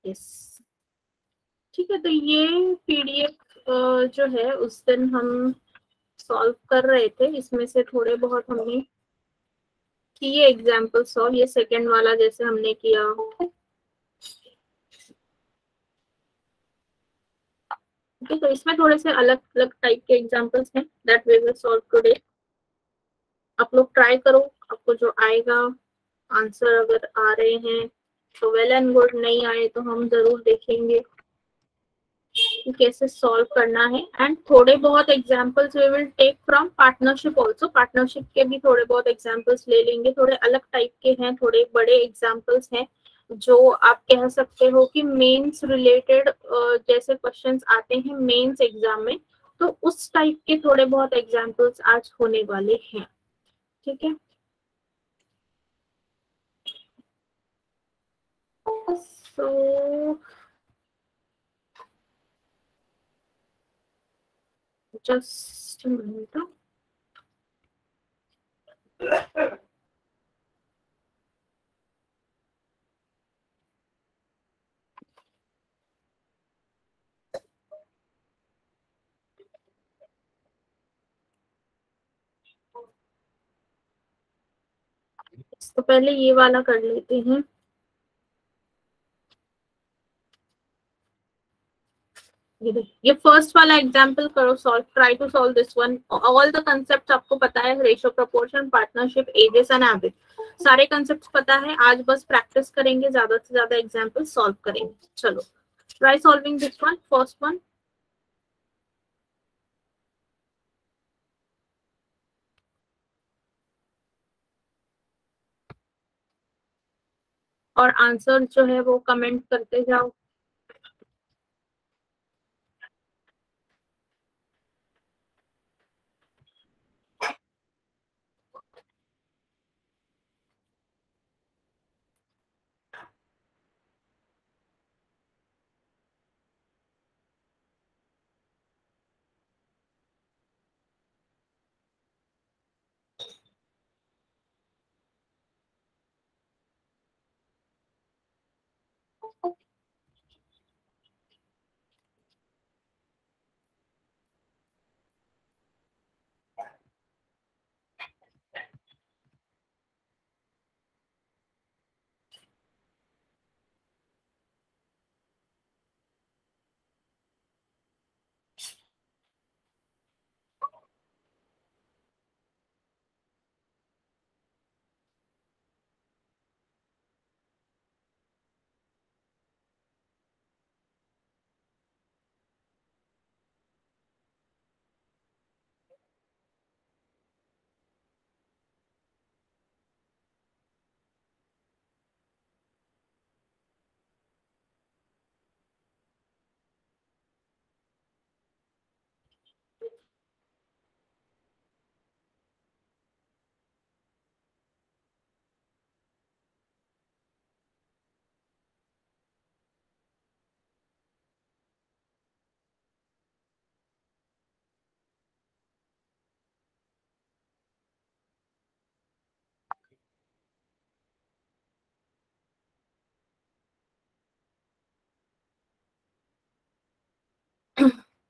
Yes, ठीक है। तो ये पीडीएफ जो है उस दिन हम सॉल्व कर रहे थे, इसमें से थोड़े बहुत हमने किए एग्जाम्पल सॉल्व। ये सेकेंड वाला जैसे हमने किया, ठीक है। इसमें थोड़े से अलग अलग टाइप के एग्जाम्पल्स हैं that we will solve today. आप लोग ट्राई करो, आपको जो आएगा आंसर अगर आ रहे हैं तो वेल एंड गुड, नहीं आए तो हम जरूर देखेंगे कि कैसे सॉल्व करना है। एंड थोड़े बहुत examples we will take from partnership also, partnership के भी थोड़े बहुत एग्जांपल्स ले लेंगे। थोड़े अलग टाइप के हैं, थोड़े बड़े एग्जांपल्स हैं जो आप कह सकते हो कि मेंस रिलेटेड जैसे क्वेश्चंस आते हैं मेंस एग्जाम में, तो उस टाइप के थोड़े बहुत एग्जांपल्स आज होने वाले हैं, ठीक है। So just a minute. तो पहले ये वाला कर लेते हैं। ये फर्स्ट वाला एग्जांपल करो solve, try to solve this one. All the concept आपको पता है, ratio, proportion, partnership, ages and average, सारे कंसेप्ट पता है। आज बस प्रैक्टिस करेंगे, ज्यादा से ज्यादा एग्जांपल सॉल्व करेंगे। चलो try solving this one, first one. और आंसर जो है वो कमेंट करते जाओ।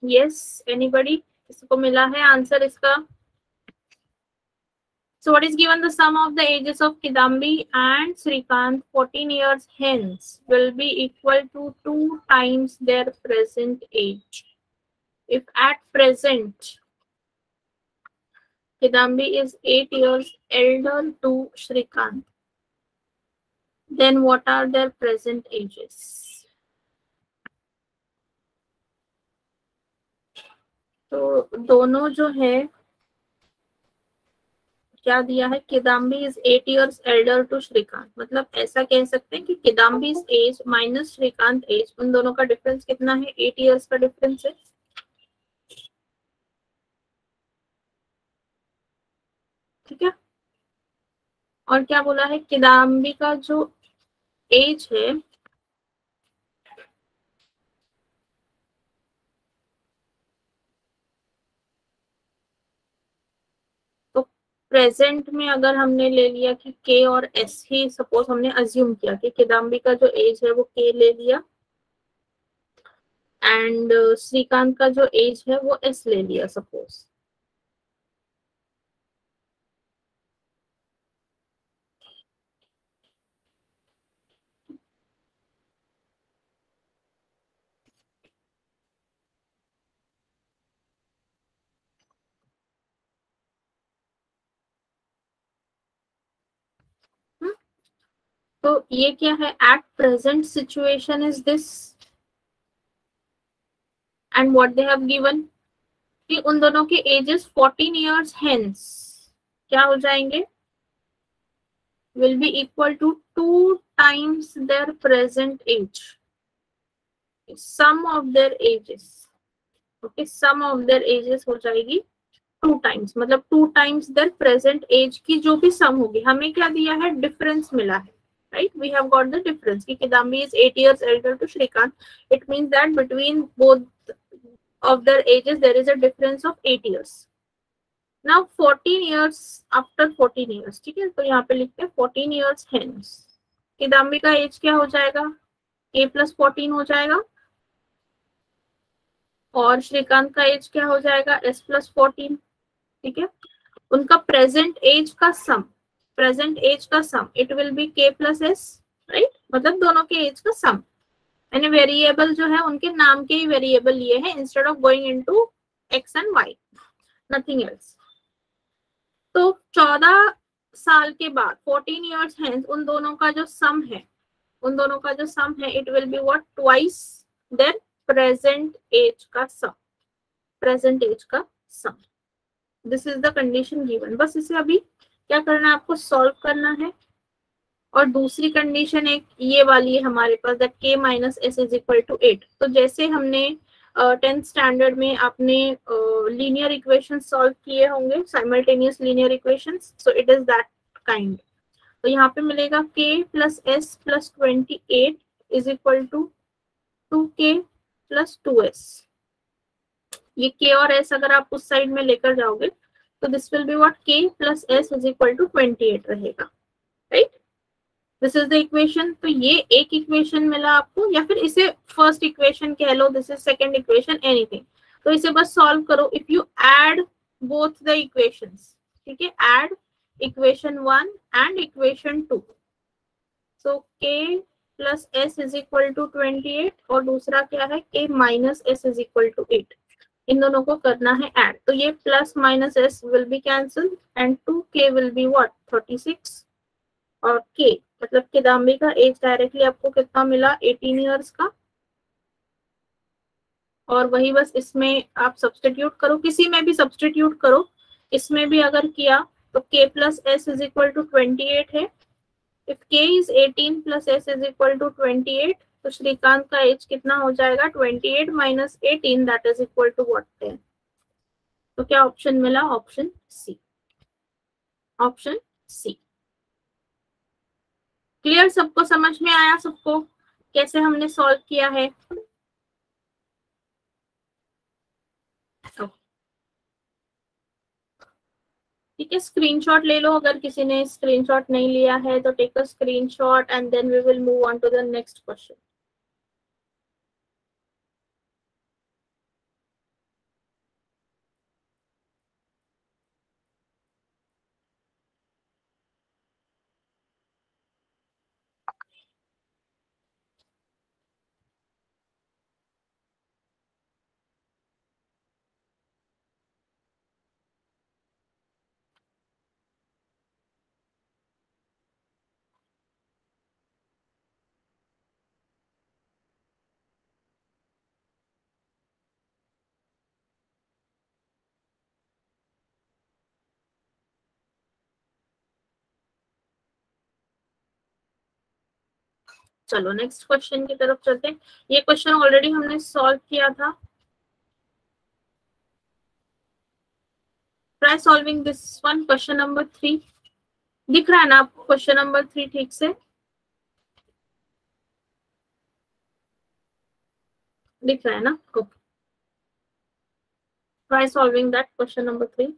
यस, एनीबॉडी, किसको मिला है आंसर इसका? So what is given? The sum of the ages of Kidambi and Srikant 14 years hence will be equal to 2 times their present age. If at present Kidambi is 8 years elder to Srikant, then what are their present ages? तो दोनों जो है क्या दिया है, Kidambi is 8 years elder to Srikanth, मतलब ऐसा कह सकते हैं कि Kidambi age minus Srikanth age, उन दोनों का डिफरेंस कितना है? 8 years का डिफरेंस है, ठीक है। और क्या बोला है, किदाम्बी का जो एज है तो प्रेजेंट में अगर हमने ले लिया कि के और एस ही, सपोज हमने अज्यूम किया कि किदाम्बी का जो एज है वो के ले लिया, एंड श्रीकांत का जो एज है वो एस ले लिया सपोज। तो ये क्या है, at present situation is this and what they have given कि उन दोनों के एजेस 14 इयर्स हेंस क्या हो जाएंगे, will be equal to 2 times their present age, sum of their ages. Okay, sum of their ages हो जाएगी 2 टाइम्स, मतलब 2 टाइम्स देयर प्रेजेंट एज की जो भी सम होगी। हमें क्या दिया है, डिफरेंस मिला है, right? We have got the difference कि Kidambi is 8 years elder to Shrikant. It means that between both of their ages there is a difference of 8 years. Now 14 years after 14 years, ठीक है, तो यहाँ पे लिखते हैं 14 years hence Kidambi का as क्या हो जाएगा, k plus 14 हो जाएगा, और श्रीकांत का एज क्या हो जाएगा, s plus 14। ठीक है, उनका प्रेजेंट एज का सम, प्रेजेंट एज का sum it will be k plus s, right? मतलब दोनों के एज का सम, यानी वेरिएबल जो है उनके नाम के ही वेरिएबल लिए हैं instead of going into x and y, nothing else. तो 14 साल के बाद 14 इयर्स हेंस उन दोनों का जो सम है, उन दोनों का जो सम है it will be what, twice their present age का सम, प्रेजेंट एज का sum. This is the condition given. बस इसे अभी क्या करना है, आपको सॉल्व करना है। और दूसरी कंडीशन एक ये वाली है हमारे पास, that k minus s is equal to 8। तो जैसे हमने 10th स्टैंडर्ड में आपने लीनियर इक्वेशन सॉल्व किए होंगे, simultaneous linear equations, so it is that kind. तो यहाँ पे मिलेगा k plus s plus 28 is equal to 2k plus 2s। ये k और s अगर आप उस साइड में लेकर जाओगे तो this will be what, k plus s is equal to 28 रहेगा, right? This is the equation. तो ये एक इक्वेशन मिला आपको, या फिर इसे फर्स्ट इक्वेशन कह लो, this is second equation, anything. तो इसे बस सॉल्व करो। If you add both the equations, ठीक है, add equation 1 and equation 2, so k plus s is equal to 28 और दूसरा क्या है, k minus s is equal to 8। इन दोनों को करना है ऐड, तो ये plus minus s will be cancelled and 2k will be what, 36। और k मतलब किदाम्बी का एज डायरेक्टली आपको कितना मिला, 18 इयर्स का। और वही बस इसमें आप सब्सटीट्यूट करो, किसी में भी सब्सटीट्यूट करो, इसमें भी अगर किया तो k plus s is equal to 28 है। If k is 18 plus s is equal to 28, तो श्रीकांत का एज कितना हो जाएगा, 28 minus 18 that is equal to what, 10। तो क्या ऑप्शन मिला, option c, option c. Clear, सबको समझ में आया, सबको कैसे हमने सॉल्व किया है? ठीक है, स्क्रीनशॉट ले लो। अगर किसी ने स्क्रीनशॉट नहीं लिया है तो take a screenshot and then we will move on to the next question. चलो नेक्स्ट क्वेश्चन की तरफ चलते हैं। ये क्वेश्चन ऑलरेडी हमने सॉल्व किया था। Try solving this one, question number 3। दिख रहा है ना आपको क्वेश्चन नंबर 3 ठीक से? दिख रहा है ना? Okay, try solving that question number 3।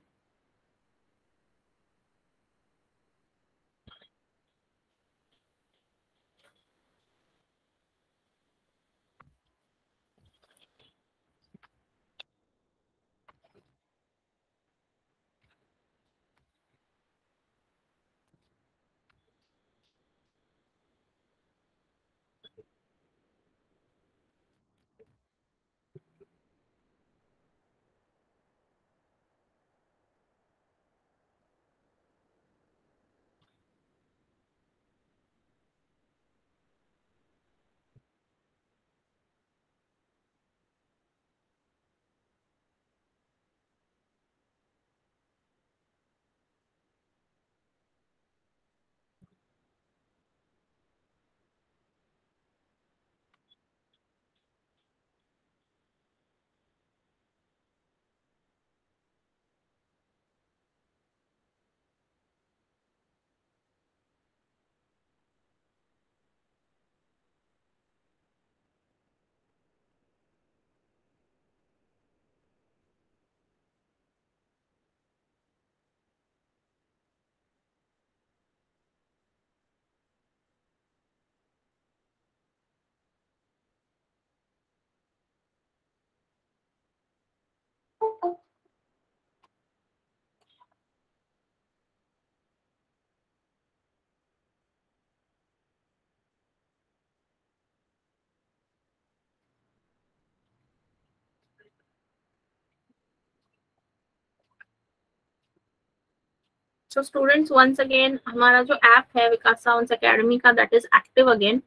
So students once again हमारा जो ऐप है विकास सावंत एकेडमी का दैट इज एक्टिव अगेन।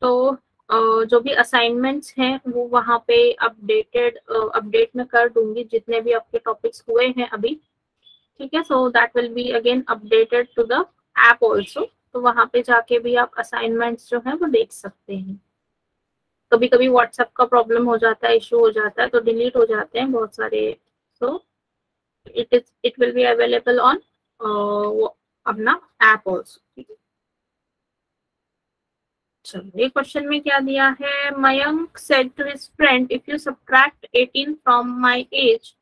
तो जो भी असाइनमेंट्स हैं वो वहाँ पे अपडेट में कर दूंगी जितने भी आपके टॉपिक्स हुए हैं अभी, ठीक है। So that will be again updated to the app also. तो वहाँ पे जाके भी आप असाइनमेंट्स जो है वो देख सकते हैं। कभी कभी व्हाट्सएप का प्रॉब्लम हो जाता है, इशू हो जाता है, तो डिलीट हो जाते हैं बहुत सारे। So it will be available on अपना ऐप ऑल्सो, ठीक है। चलो ये क्वेश्चन में क्या दिया है, Mayank said to his friend if you subtract 18 from my age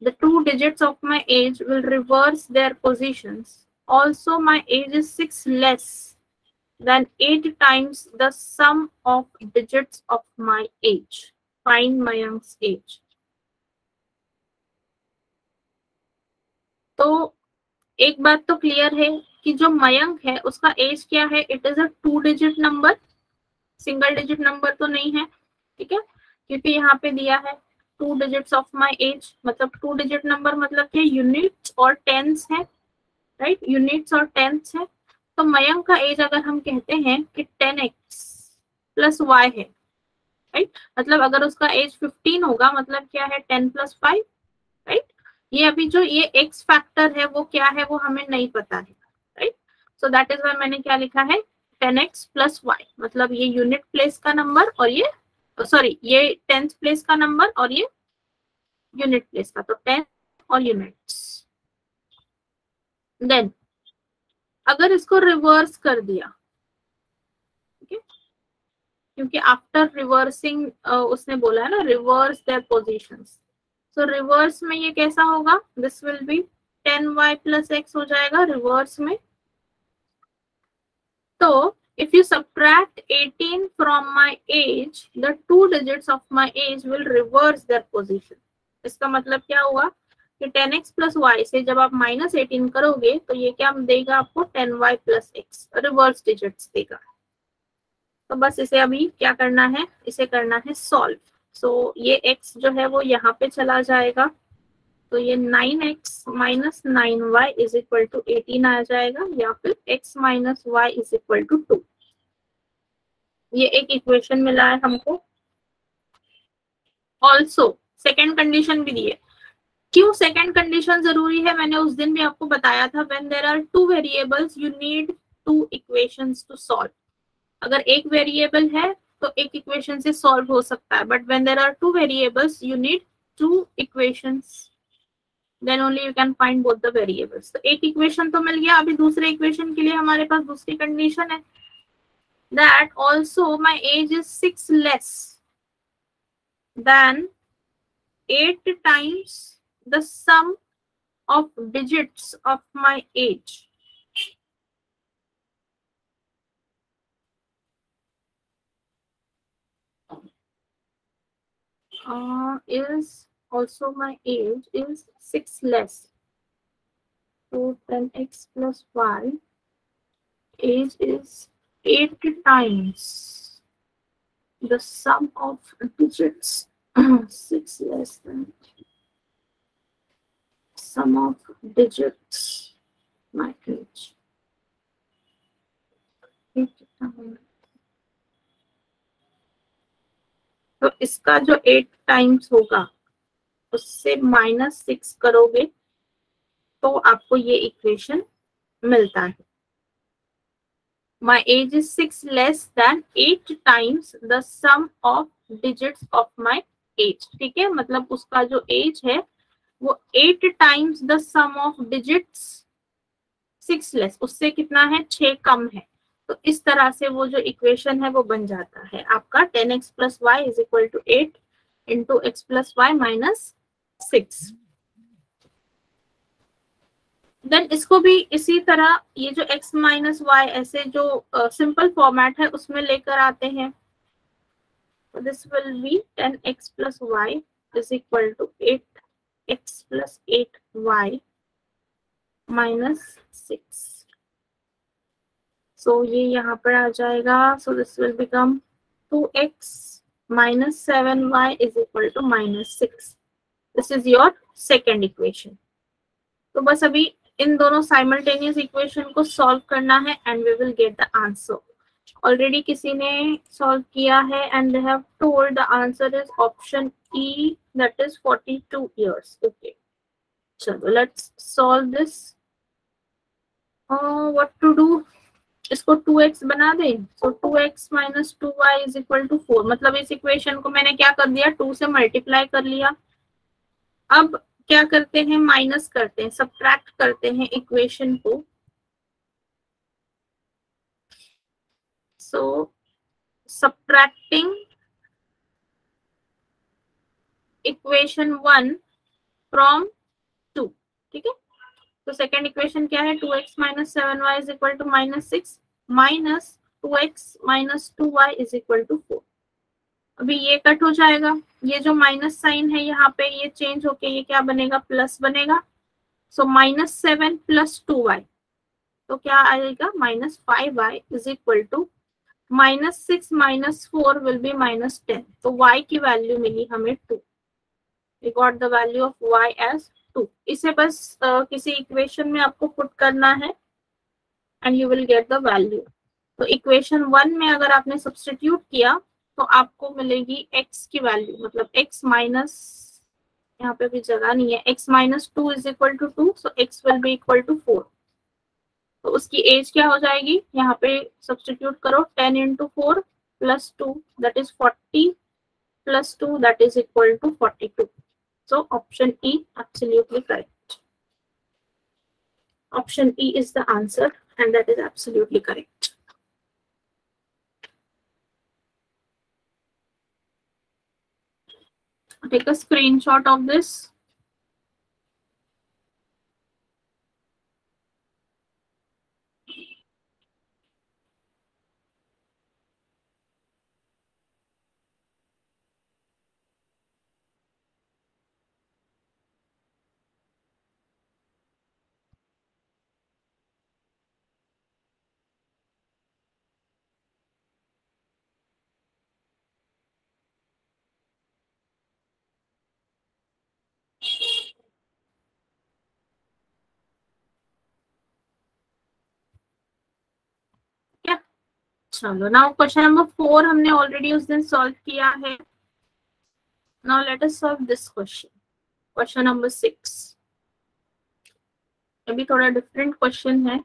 the two digits of my age will reverse their positions. Also, my age is 6 less than 8 times the sum of digits of my age. Find Mayank's age. तो एक बात तो clear है कि जो मयंक है उसका as क्या है, it is a 2 digit number, single digit number तो नहीं है, ठीक है, क्योंकि यहाँ पे दिया है 2 डिजिट्स ऑफ माय एज, मतलब 2 डिजिट नंबर मतलब क्या, यूनिट्स और टेंस है, राइट, यूनिट्स और टेंस है। तो मयंक का एज अगर हम कहते हैं कि 10x प्लस y है, राइट, मतलब अगर उसका एज 15 होगा मतलब क्या है 10 + 5, राइट। ये अभी जो ये x फैक्टर है वो क्या है वो हमें नहीं पता है, right. So that is why मैंने क्या लिखा है 10x + y, मतलब ये यूनिट प्लेस का नंबर और ये सॉरी ये टेंथ प्लेस का नंबर और ये यूनिट प्लेस का, तो 10 और यूनिट्स। देन अगर इसको रिवर्स कर दिया, ठीक है, क्योंकि आफ्टर रिवर्सिंग उसने बोला है ना reverse their positions, so reverse में ये कैसा होगा, this will B 10y + x हो जाएगा रिवर्स में। तो if you subtract 18 from my age, the two digits of my age will reverse their position. इसका मतलब क्या हुआ कि 10x + y से जब आप -18 करोगे तो ये क्या देगा आपको 10y + x, रिवर्स डिजिट्स देगा। तो बस इसे अभी क्या करना है, इसे करना है सॉल्व। सो ये x जो है वो यहाँ पे चला जाएगा, तो ये 9x - 9y = 18 आ जाएगा, या फिर x - y = 2। ये एक इक्वेशन मिला है हमको। ऑल्सो सेकेंड कंडीशन भी दी है। क्यों सेकेंड कंडीशन जरूरी है, मैंने उस दिन भी आपको बताया था, when there are 2 variables you need 2 equations to solve. अगर एक वेरिएबल है तो एक इक्वेशन से सॉल्व हो सकता है, but when there are 2 variables you need 2 equations, then only you can find both the variables. तो एक इक्वेशन तो मिल गया, अभी दूसरे इक्वेशन के लिए हमारे पास दूसरी कंडीशन है, that also my age is 6 less than 8 times the sum of digits of my age. Is also my age is 6 less. So 10x + y, age is 8 times the sum of digits 6 less than sum of digits my age. तो इसका जो 8 times होगा उससे -6 करोगे तो आपको ये equation मिलता है। My age is 6 less than 8 times the sum of digits of my age. ठीक है, मतलब उसका जो एज है वो 8 times the sum of digits 6 less, उससे कितना है 6 कम है। तो इस तरह से वो जो इक्वेशन है वो बन जाता है आपका 10x + y = 8 × x + y - 6। Then इसको भी इसी तरह ये जो x - y ऐसे जो सिंपल फॉर्मेट है उसमें लेकर आते हैं। This will B 10x + y = 8x + 8y - 6। सो ये यहाँ पर आ जाएगा, सो this will become 2x - 7y = -6। This is your second equation. तो बस अभी इन दोनों साइमल्टेनियस इक्वेशन को सॉल्व करना है and we will get the answer. Already किसी ने सॉल्व किया है and they have told the answer is option E, that is 42 years. Okay, चलो let's solve this. What to do, इसको 2x बना दें. So 2x minus 2y is equal to 4. मतलब इस इक्वेशन को मैंने क्या कर दिया, 2 से मल्टीप्लाई कर लिया. अब क्या करते हैं, माइनस करते हैं, सब्ट्रैक्ट करते हैं इक्वेशन को. So subtracting equation 1 from 2. ठीक है, तो सेकेंड इक्वेशन क्या है, 2x minus 7y is equal to minus 6 minus 2x minus 2y is equal to 4. अभी ये कट हो जाएगा, ये जो माइनस साइन है यहाँ पे ये चेंज होके ये क्या बनेगा, प्लस बनेगा. सो माइनस 7 प्लस 2y, तो क्या आएगा, minus 5y is equal to minus 6 minus 4 will be minus 10. तो y की वैल्यू मिली हमें 2. We got the value of y as 2. इसे बस किसी इक्वेशन में आपको पुट करना है and you will get the value. तो इक्वेशन 1 में अगर आपने सब्स्टिट्यूट किया तो आपको मिलेगी x की वैल्यू, मतलब x माइनस, यहाँ पे भी जगह नहीं है, x minus 2 is equal to 2. So x will be equal to 4. तो उसकी एज क्या हो जाएगी, यहाँ पे सब्स्टिट्यूट करो, 10 into 4 plus 2 that is 40 plus 2 that is equal to 42. So option E absolutely correct. Option E is the answer and that is absolutely correct. Take a screenshot of this. क्या, चलो now question number 4 हमने already उस दिन solve किया है. Now let us solve this question, question number 6. अभी थोड़ा different question है.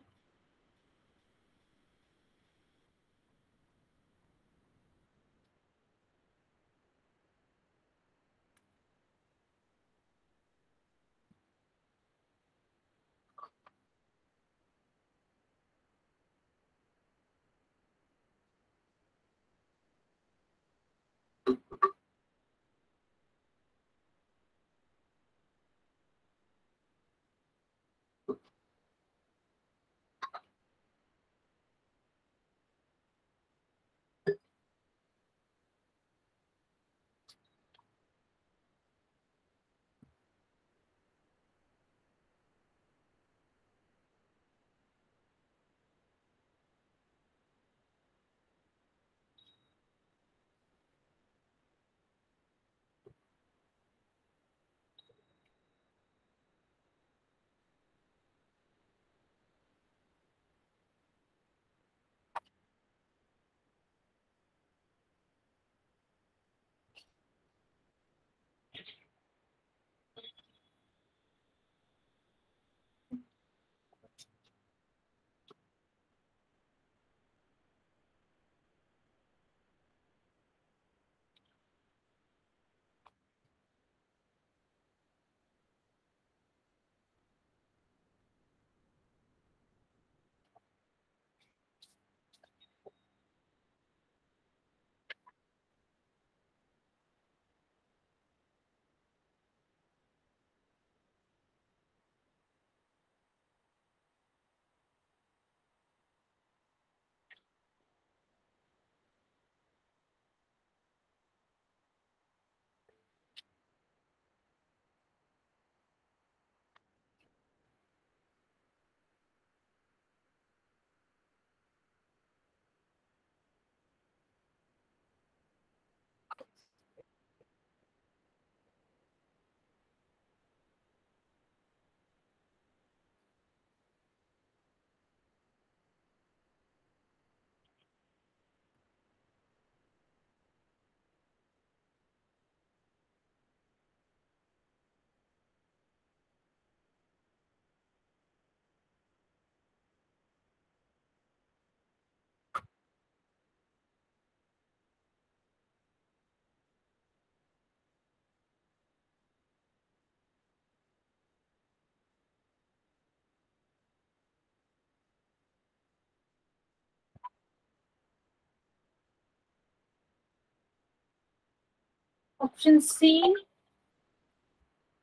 Option C,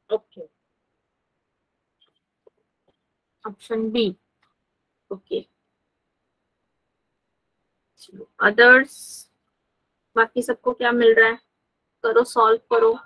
okay, option B, okay, others, बाकी सबको क्या मिल रहा है? करो, सॉल्व करो।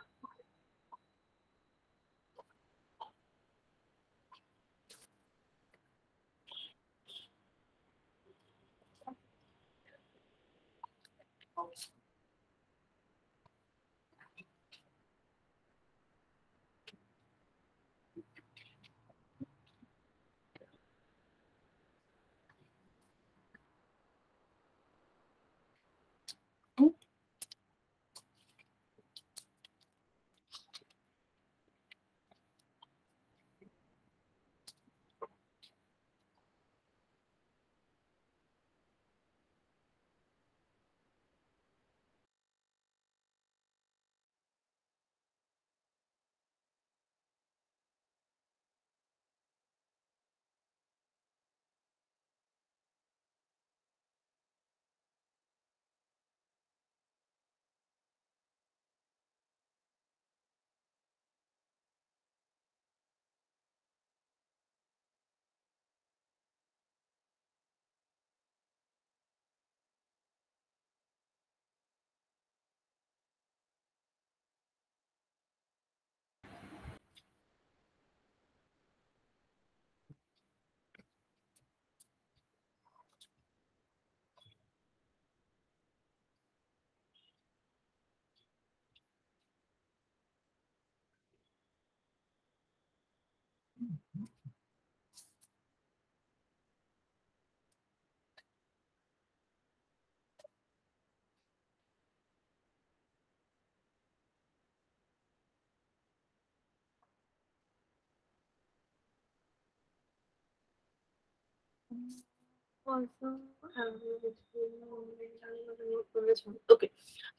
ओके,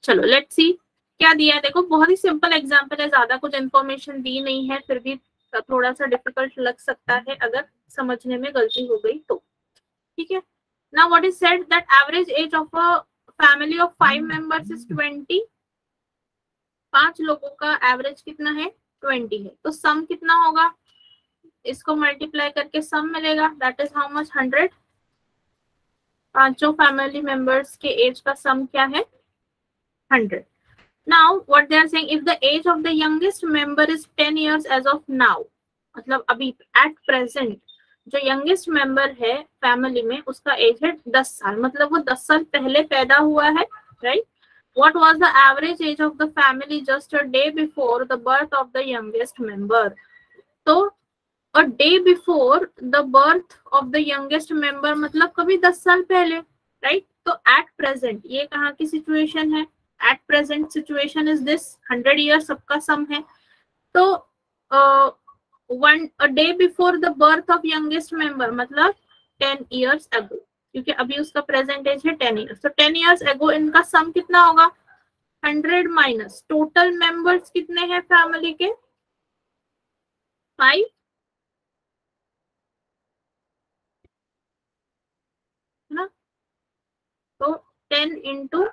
चलो लेट्स सी क्या दिया है। देखो बहुत ही सिंपल एग्जांपल है, ज्यादा कुछ इन्फॉर्मेशन दी नहीं है, फिर भी थोड़ा सा डिफिकल्ट लग सकता है अगर समझने में गलती हो गई तो। ठीक है, now what is said that average age of a family of 5 members is 20। 5 लोगों का एवरेज कितना है? 20 है। तो सम कितना होगा? इसको मल्टीप्लाई करके सम मिलेगा, दैट इज हाउ मच? 100। पांचों फैमिली मेंबर्स के एज का सम क्या है? 100। Now what they are saying, if the age of the youngest member is 10 years as of now, मतलब अभी at present जो यंगेस्ट मेंबर है फैमिली में उसका एज है 10 साल, मतलब वो 10 साल पहले पैदा हुआ है, right? What was the average age of the family just a day before the birth of the youngest member? तो a day before the birth of the youngest member मतलब कभी 10 साल पहले, राइट? तो at present ये कहाँ की situation है? At present situation is this 100 years सबका सम है। तो a day before the birth of youngest member मतलब 10 years ago, क्योंकि अभी उसका प्रेजेंट एज है 10 years, तो 10 years ago इनका सम कितना होगा? 100 माइनस टोटल मेंबर्स कितने हैं फैमिली के? 5 ना, तो 10 इंटू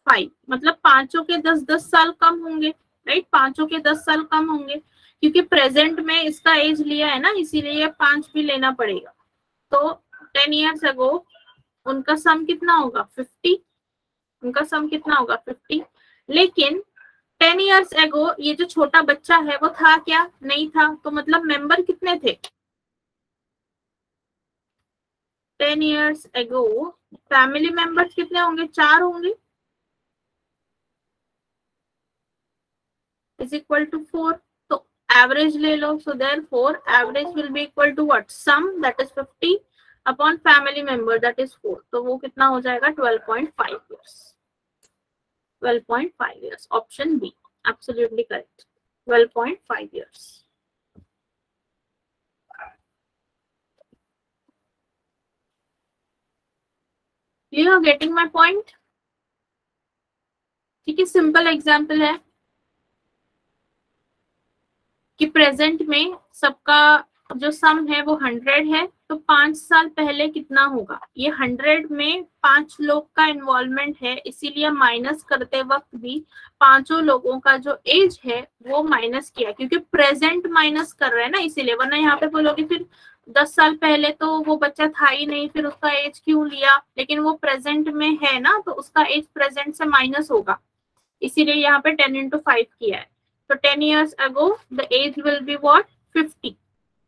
5 मतलब पांचों के 10-10 साल कम होंगे, राइट? पांचों के 10 साल कम होंगे क्योंकि प्रेजेंट में इसका एज लिया है ना, इसीलिए 5 भी लेना पड़ेगा। तो 10 years ago उनका सम कितना होगा? 50। उनका सम कितना होगा? 50। लेकिन 10 years ago ये जो छोटा बच्चा है वो था क्या? नहीं था। तो मतलब मेंबर कितने थे? 10 years ago फैमिली मेंबर्स कितने होंगे? 4 होंगे, इज इक्वल टू 4। तो एवरेज ले लो, so therefore average will be equal to what? Sum that is 50 upon family member that is 4। तो वो कितना हो जाएगा? 12.5 years। 12.5 years, option B absolutely correct. 12.5 years। You are getting my point? ठीक है, सिंपल एग्जांपल है कि प्रेजेंट में सबका जो सम है वो 100 है, तो 5 साल पहले कितना होगा? ये 100 में 5 लोग का इन्वॉल्वमेंट है, इसीलिए माइनस करते वक्त भी 5 लोगों का जो एज है वो माइनस किया, क्योंकि प्रेजेंट माइनस कर रहे हैं ना, इसीलिए। वरना यहाँ पे बोलोगे फिर 10 साल पहले तो वो बच्चा था ही नहीं, फिर उसका एज क्यों लिया? लेकिन वो प्रेजेंट में है ना, तो उसका एज प्रेजेंट से माइनस होगा, इसीलिए यहाँ पे 10 into 5 किया है। तो 10 years ago the age will be what? 50।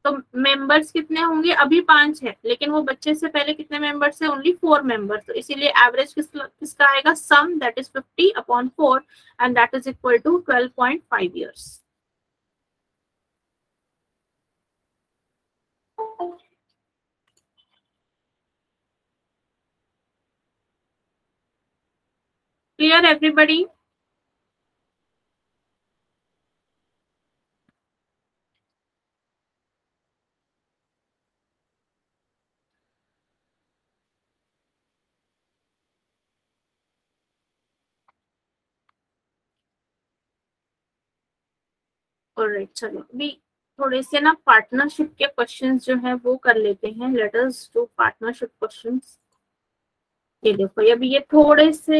तो मेंबर्स कितने होंगे? अभी 5 है, लेकिन वो बच्चे से पहले कितने मेंबर्स है? Only 4 members. तो इसीलिए एवरेज किसका आएगा? Sum that is 50 upon 4 and that is equal to 12.5 years। Clear everybody? Alright, चलो अभी थोड़े से ना पार्टनरशिप के क्वेश्चंस जो है वो कर लेते हैं। Let us do partnership questions. ये देखो, अभी ये थोड़े से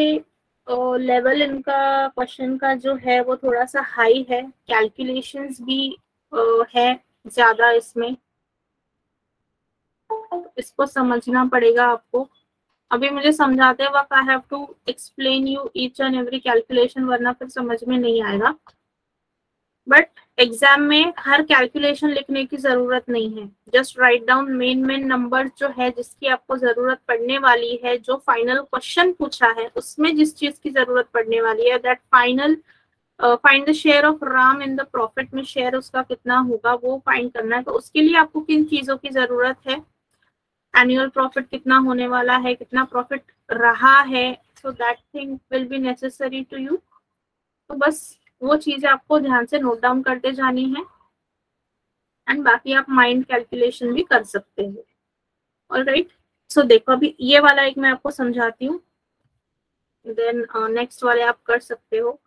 लेवल इनका क्वेश्चन का जो है वो थोड़ा सा हाई है, कैलकुलेशंस भी है ज्यादा इसमें, इसको समझना पड़ेगा आपको। अभी मुझे समझाते वक्त I have to explain you each and every calculation, वरना फिर समझ में नहीं आएगा। बट एग्जाम में हर कैलकुलेशन लिखने की जरूरत नहीं है, just write down main number जो है जिसकी आपको जरूरत पड़ने वाली है, जो फाइनल क्वेश्चन पूछा है उसमें जिस चीज की जरूरत पड़ने वाली है, that final find the share of Ram in the profit में शेयर उसका कितना होगा वो फाइंड करना है। तो उसके लिए आपको किन चीजों की जरूरत है? एनुअल प्रॉफिट कितना होने वाला है, कितना प्रॉफिट रहा है, so that thing will be necessary to you. तो बस वो चीजें आपको ध्यान से नोट डाउन करते जानी है, एंड बाकी आप माइंड कैलकुलेशन भी कर सकते हो। ऑलराइट, सो देखो अभी ये वाला एक मैं आपको समझाती हूँ, देन नेक्स्ट वाले आप कर सकते हो।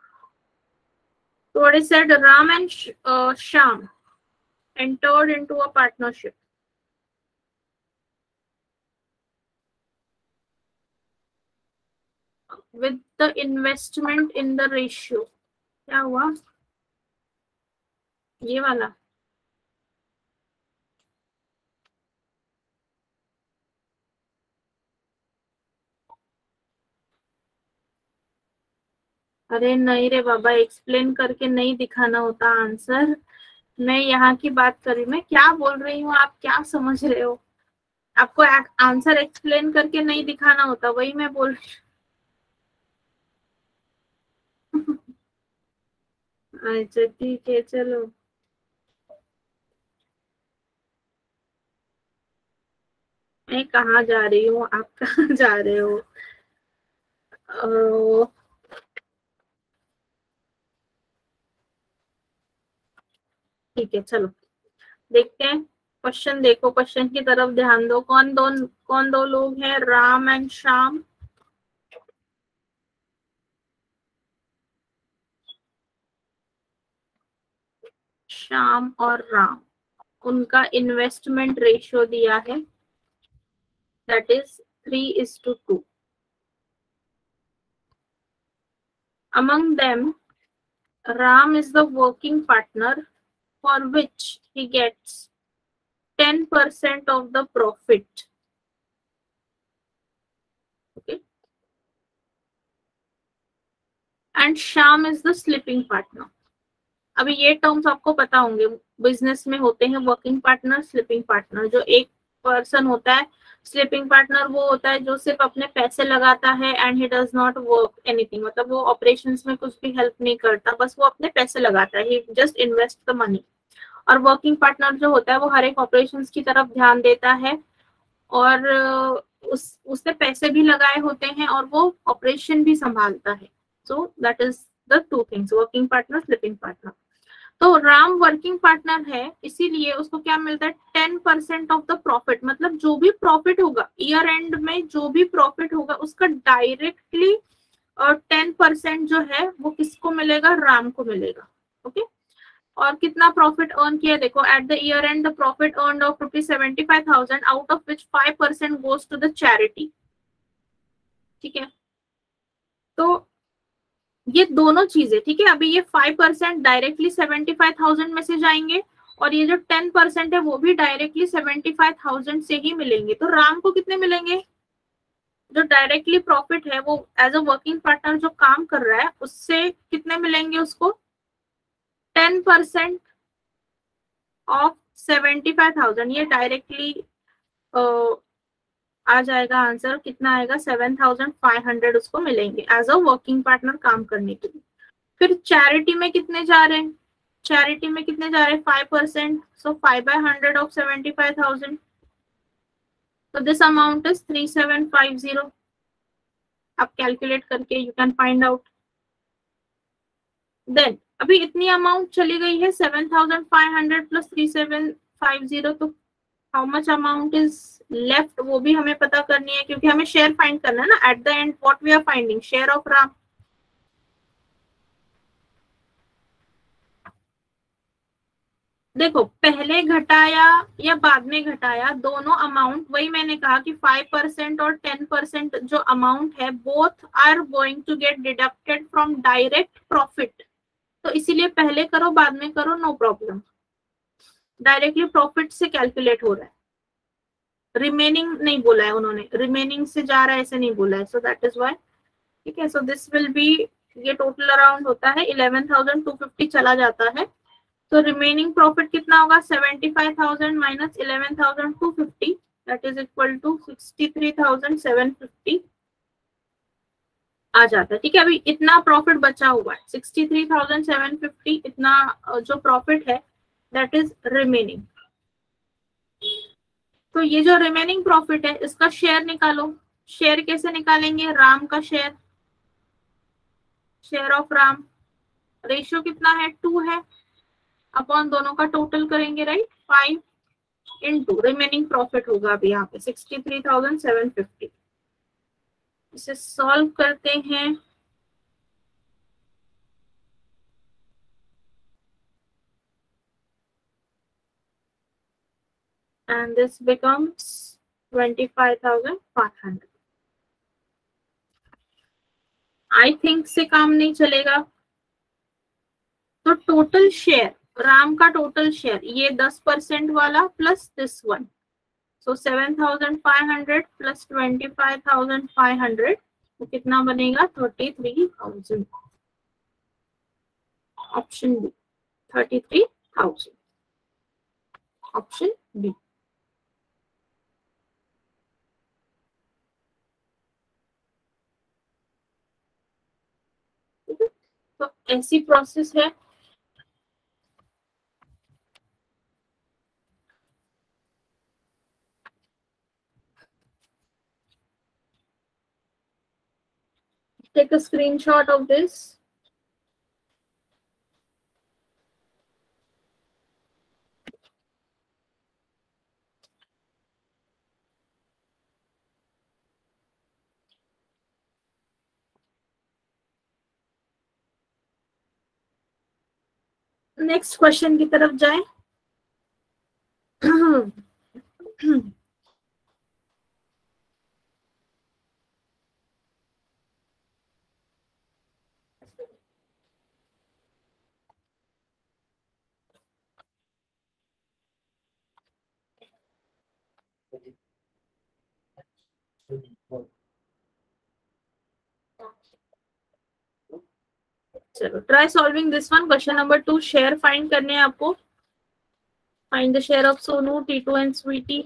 So what is said, Ram and Shyam entered into a partnership with the investment in the ratio। क्या हुआ? ये वाला अरे नहीं रे बाबा, एक्सप्लेन करके नहीं दिखाना होता आंसर। मैं यहाँ की बात कर रही हूँ, मैं क्या बोल रही हूँ, आप क्या समझ रहे हो? आपको आंसर एक्सप्लेन करके नहीं दिखाना होता, वही मैं बोल रही हूँ। अच्छा ठीक है, चलो। मैं कहाँ जा रही हूँ, आप कहाँ जा रहे हो? ठीक है, चलो देखते हैं। क्वेश्चन देखो, क्वेश्चन की तरफ ध्यान दो। कौन दो लोग हैं? राम एंड श्याम। श्याम और राम, उनका इन्वेस्टमेंट रेशियो दिया है, that is 3:2। Among them, Ram is the working partner for which he gets 10% of the profit. Okay. And Shyam is the sleeping partner. अभी ये टर्म्स आपको पता होंगे, बिजनेस में होते हैं वर्किंग पार्टनर, स्लीपिंग पार्टनर। जो एक पर्सन होता है स्लीपिंग पार्टनर, वो होता है जो सिर्फ अपने पैसे लगाता है and he does not work anything, मतलब वो ऑपरेशंस में कुछ भी हेल्प नहीं करता, बस वो अपने पैसे लगाता है, ही जस्ट इन्वेस्ट द मनी। और वर्किंग पार्टनर जो होता है वो हर एक ऑपरेशंस की तरफ ध्यान देता है, और उसने पैसे भी लगाए होते हैं और वो ऑपरेशन भी संभालता है। So that is the two things, working partner, sleeping partner. तो राम वर्किंग पार्टनर है, इसीलिए उसको क्या मिलता है? 10% ऑफ द प्रॉफिट, मतलब जो भी प्रॉफिट होगा ईयर एंड में, जो भी प्रॉफिट होगा उसका डायरेक्टली और 10% जो है वो किसको मिलेगा? राम को मिलेगा। ओके, और कितना प्रॉफिट अर्न किया देखो, at the year end the profit earn of ₹75,000 out of which 5% goes to the charity. ठीक है, तो ये दोनों चीजें, ठीक है, अभी ये 5% डायरेक्टली 75,000 में से जाएंगे और ये जो 10% है वो भी डायरेक्टली 75,000 से ही मिलेंगे। तो राम को कितने मिलेंगे? जो डायरेक्टली प्रॉफिट है वो एज अ वर्किंग पार्टनर जो काम कर रहा है उससे कितने मिलेंगे उसको? 10% ऑफ 75,000। ये डायरेक्टली आ जाएगा, आंसर कितना आएगा? 7,500 उसको मिलेंगे एज अ वर्किंग पार्टनर काम करने के लिए। फिर चैरिटी में कितने जा रहे हैं? चैरिटी में कितने जा रहे हैं? 5%, so 5/100 of 75,000, so this amount is 3750। आप कैलकुलेट करके you can find out. Then अभी इतनी अमाउंट चली गई है 7,500 प्लस 3750, तो how much amount is left वो भी हमें पता करनी है, क्योंकि हमें शेयर फाइंड करना है ना। At the end what we are finding? Share of Ram. देखो पहले घटाया या बाद में घटाया, दोनों अमाउंट वही मैंने कहा कि 5% और 10% जो अमाउंट है both are going to get deducted from direct profit. तो इसीलिए पहले करो बाद में करो, नो प्रॉब्लम। डायरेक्टली प्रॉफिट से कैलकुलेट हो रहा है, रिमेनिंग नहीं बोला है उन्होंने, रिमेनिंग से जा रहा है ऐसे नहीं बोला है, सो दैट इज वाई। ठीक है, सो दिस विल बी, ये टोटल अराउंड होता है 11,250 चला जाता है। तो रिमेनिंग प्रॉफिट कितना होगा? 75,000 minus 11,250, that is equal to 63,750 आ जाता है। ठीक है, अभी इतना प्रॉफिट बचा हुआ है 63,750, इतना जो प्रॉफिट है दैट इज रिमेनिंग। तो ये जो रिमेनिंग प्रॉफिट है इसका शेयर निकालो। शेयर कैसे निकालेंगे? राम का share, share of Ram, ratio कितना है? 2 है, अपॉन दोनों का टोटल करेंगे, राइट? 5 इंटू रिमेनिंग प्रॉफिट होगा अभी यहाँ पे 63,750। इसे सॉल्व करते हैं, and this becomes 25,500। I think से काम नहीं चलेगा, तो टोटल शेयर, राम का टोटल शेयर ये 10% वाला plus this one, so 7,500 plus 25,500, तो कितना बनेगा? 33,000। Option B, 33,000, option B. तो ऐसी प्रोसेस है। Take a screenshot of this. Next question की तरफ जाएं। चलो try solving this one. Question number 2, share find करने हैं आपको। Find the share of Sonu, Titu and Sweety.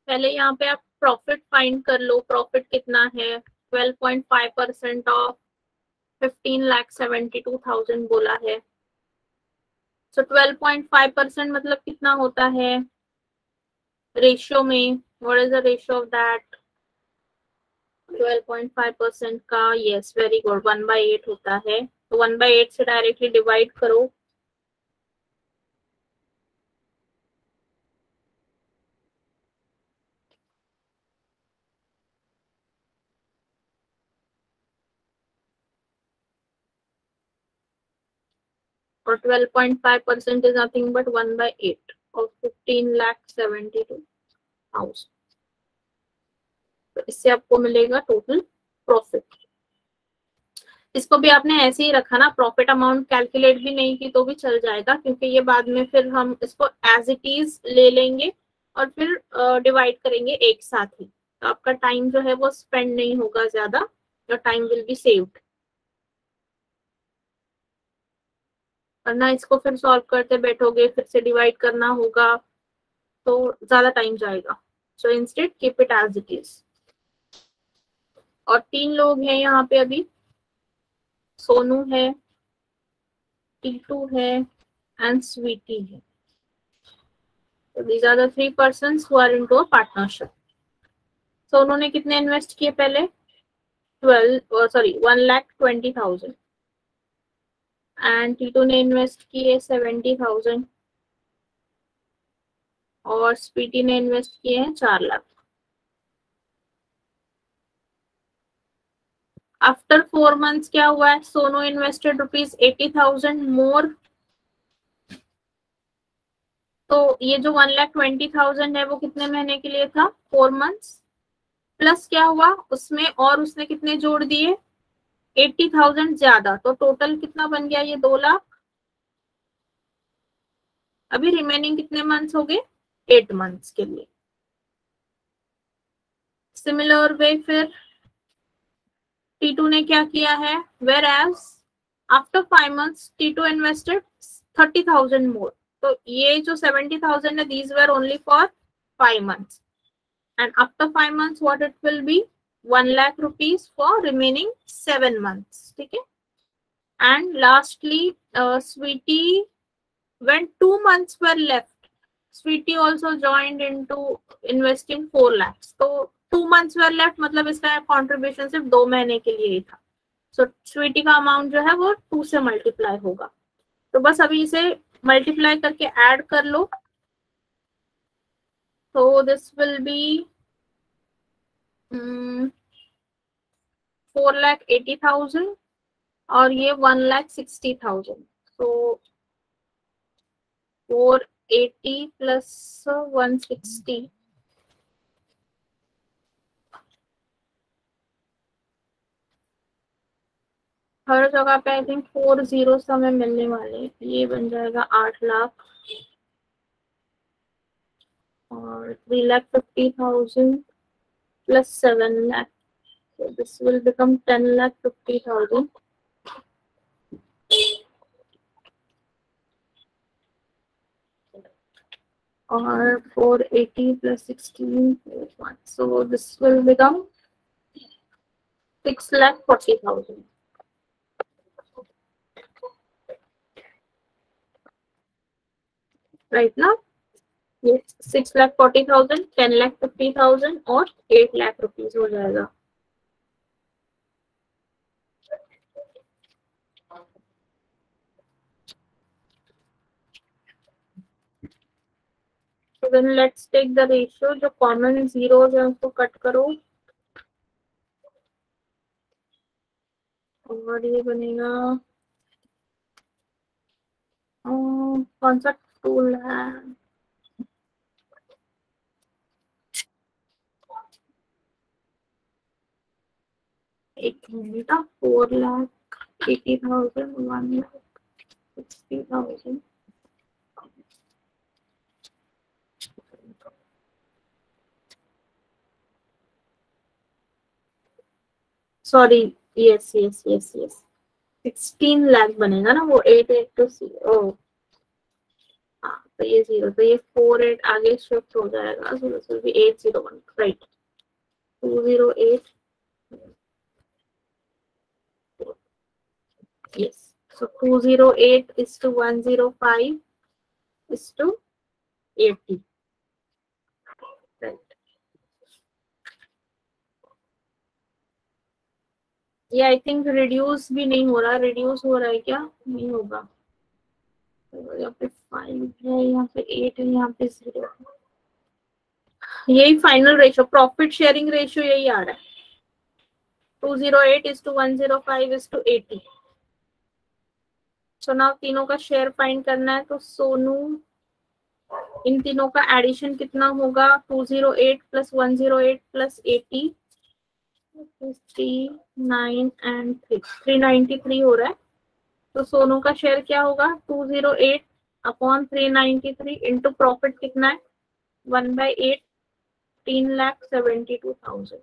पहले यहाँ पे आप प्रॉफिट फाइंड कर लो, प्रॉफिट कितना है। 12.5% ऑफ 15,72,000 बोला है। सो 12.5% मतलब कितना होता है रेशियो में? What is the ratio of that? 12.5% का, यस वेरी गुड, 1/8 होता है। तो 1/8 से डायरेक्टली डिवाइड करो। और 12.5% is nothing but 1/8 of 15,72,000। तो इससे आपको मिलेगा टोटल प्रॉफिट। इसको भी आपने ऐसे ही रखा ना, प्रॉफिट अमाउंट कैलकुलेट भी नहीं की तो भी चल जाएगा, क्योंकि ये बाद में फिर हम इसको एज इट इज ले लेंगे और फिर डिवाइड करेंगे एक साथ ही। तो आपका टाइम जो है वो स्पेंड नहीं होगा ज्यादा, your time will be saved. वरना इसको फिर सॉल्व करते बैठोगे, फिर से डिवाइड करना होगा, तो ज्यादा टाइम जाएगा। So instead keep it as it is. और 3 लोग हैं यहाँ पे अभी, सोनू है, टीटू है एंड स्वीटी है। So these are the 3 persons who are into a partnership. So उन्होंने कितने इन्वेस्ट किए पहले? 1,20,000 एंड टीटू ने इन्वेस्ट किए 70,000 और स्पीटी ने इन्वेस्ट किए हैं 4 लाख। आफ्टर 4 मंथ्स क्या हुआ है? सोनू इन्वेस्टेड ₹80,000 मोर। तो ये जो 1,20,000 है वो कितने महीने के लिए था? 4 मंथ्स। प्लस क्या हुआ उसमें, और उसने कितने जोड़ दिए? 80,000 ज्यादा। तो टोटल कितना बन गया ये? 2 लाख। अभी रिमेनिंग कितने मंथ्स हो गए? 8 मंथ्स के लिए। सिमिलर वे फिर टीटू ने क्या किया है? Whereas after 5 months Titu invested 30,000 more. तो ये जो 70,000 है, these were only for 5 months and after 5 months what it will be? 1 lakh rupees for remaining 7 months. ठीक है। And lastly Sweety, when 2 months were left, Sweetie also joined into investing 4 lakhs. तो 2 months were left मतलब इसका contribution सिर्फ 2 महीने के लिए ही था। सो स्वीटी का अमाउंट जो है वो 2 से मल्टीप्लाई होगा। तो बस अभी इसे मल्टीप्लाई करके ऐड कर लो। तो दिस विल बी 4,80,000 और ये 1,60,000। तो 480 प्लस 160, हर जगह पे आई थिंक 4 जीरो हमें मिलने वाले हैं। ये बन जाएगा 8 लाख और 3,50,000 plus 7 lakh. So this will become 10,50,000 और 480 plus 16 1. So this will become 6,40,000. Right now, yes, 6,40,000, 10,50,000 और 8 लाख रुपीज हो जाएगा। So then let's take the ratio, जो कॉमन जीरोस है उसको कट करो और ये बनेगा कौन सा टूल है? एक minute, 4,80,000, 1,60,000। Sorry, yes yes yes yes, 16 lakh बनेगा ना वो। 8 8 टू सी, ओ हाँ तो ये 0, तो ये 4 8 आगे शिफ्ट हो जाएगा, सो this will B 801, right. 208, yes, so 208 is to 105 is to 80, right। ये आई थिंक रिड्यूस भी नहीं हो रहा, रिड्यूस हो रहा है क्या, नहीं होगा। तो यहाँ पे 5 है, यहाँ पे 8 है, यहाँ पे 0 है। यही final ratio, profit sharing ratio यही आ रहा है, 208 is to 105 is to 80। So now तीनों का शेयर फाइंड करना है, तो सोनू, इन तीनों का एडिशन कितना होगा, 208 प्लस 108 प्लस 80, 9 एंड 393 हो रहा है। तो सोनू का शेयर क्या होगा, 208 अपॉन 393 इंटू प्रॉफिट कितना है, 1/8, 3,72,000।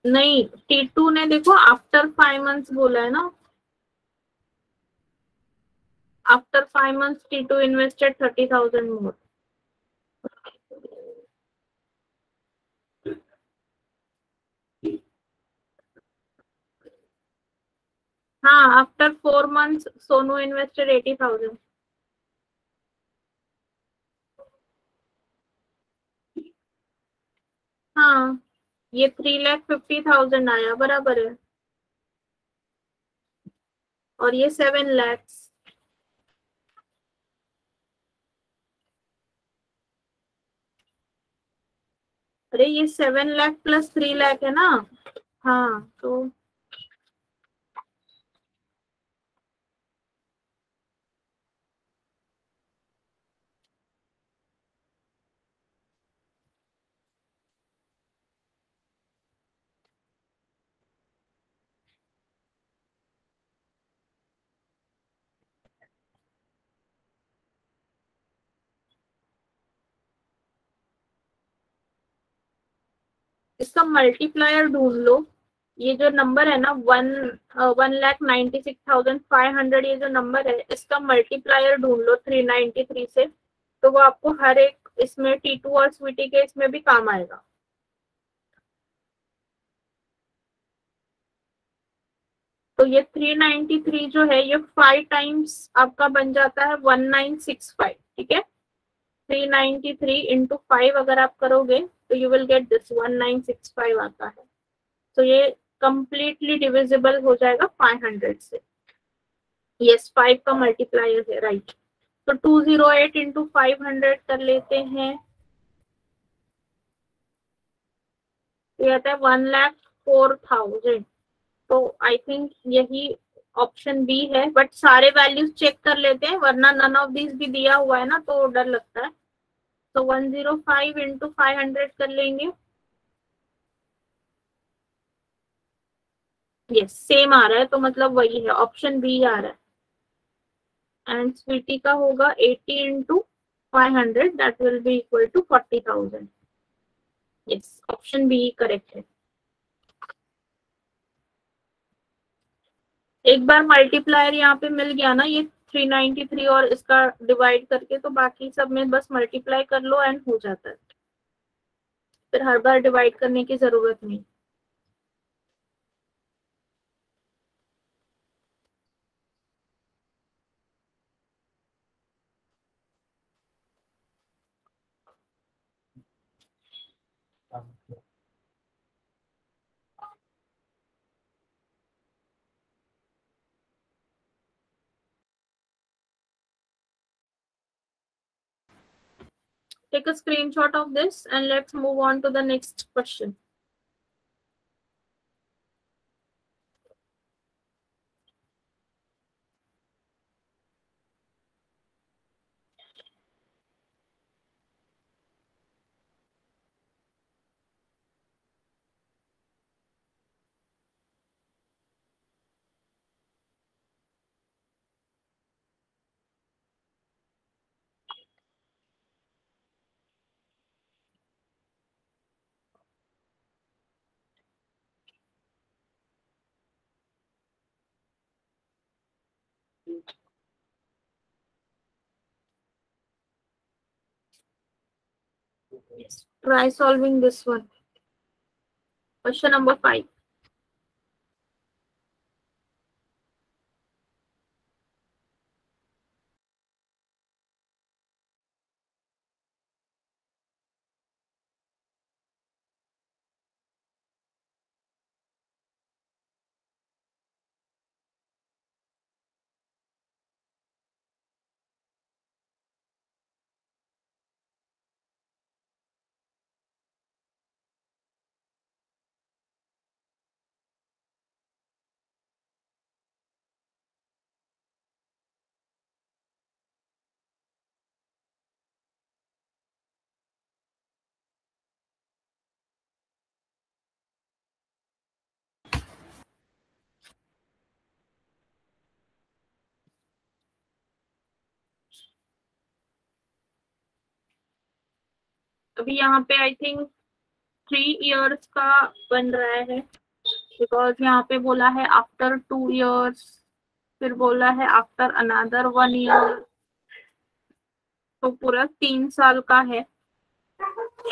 नहीं, T2 ने देखो आफ्टर 5 मंथ्स बोला है ना, आफ्टर 5 मंथ्स T2 इन्वेस्टेड 30,000 मोर। हाँ, आफ्टर 4 मंथ्स सोनू इन्वेस्टेड 80,000। हाँ, ये 3,50,000 आया, बराबर है, और ये 7 लाख। अरे ये 7 लाख प्लस 3 लाख है ना। हाँ, तो इसका मल्टीप्लायर ढूंढ लो। ये जो नंबर है ना, 1,96,500, ये जो नंबर है इसका मल्टीप्लायर ढूंढ लो 393 से, तो वो आपको हर एक इसमें T2 और स्वीटी के इसमें भी काम आएगा। तो ये 393 जो है ये 5 टाइम्स आपका बन जाता है 1965, ठीक है। 393 इंटू 5 अगर आप करोगे तो यू विल गेट दिस 1965 आता है। तो ये कंप्लीटली डिविजिबल हो जाएगा 500 से। यस, 5 का मल्टीप्लायर है, राइट। तो 208 इंटू 500 कर लेते हैं, तो ये आता है 1,04,000। तो आई थिंक यही ऑप्शन बी है, बट सारे वैल्यूज चेक कर लेते हैं वरना नन ऑफ दीज भी दिया हुआ है ना तो डर लगता है। तो 105 इंटू 500 कर लेंगे, यस सेम आ रहा है, तो मतलब वही है, ऑप्शन बी आ रहा है। एंड स्वीटी का होगा 80 into 500, that will be equal to 40,000। Yes, option B correct है। एक बार मल्टीप्लायर यहाँ पे मिल गया ना, ये 393 और इसका डिवाइड करके, तो बाकी सब में बस मल्टीप्लाई कर लो एंड हो जाता है, फिर हर बार डिवाइड करने की जरूरत नहीं। Take a screenshot of this and let's move on to the next question. Yes. Try solving this one. Question number 5. अभी यहाँ पे आई थिंक 3 इयर्स का बन रहा है, बिकॉज यहाँ पे बोला है आफ्टर 2 इयर्स, फिर बोला है आफ्टर अनदर 1 ईयर, तो पूरा 3 साल का है।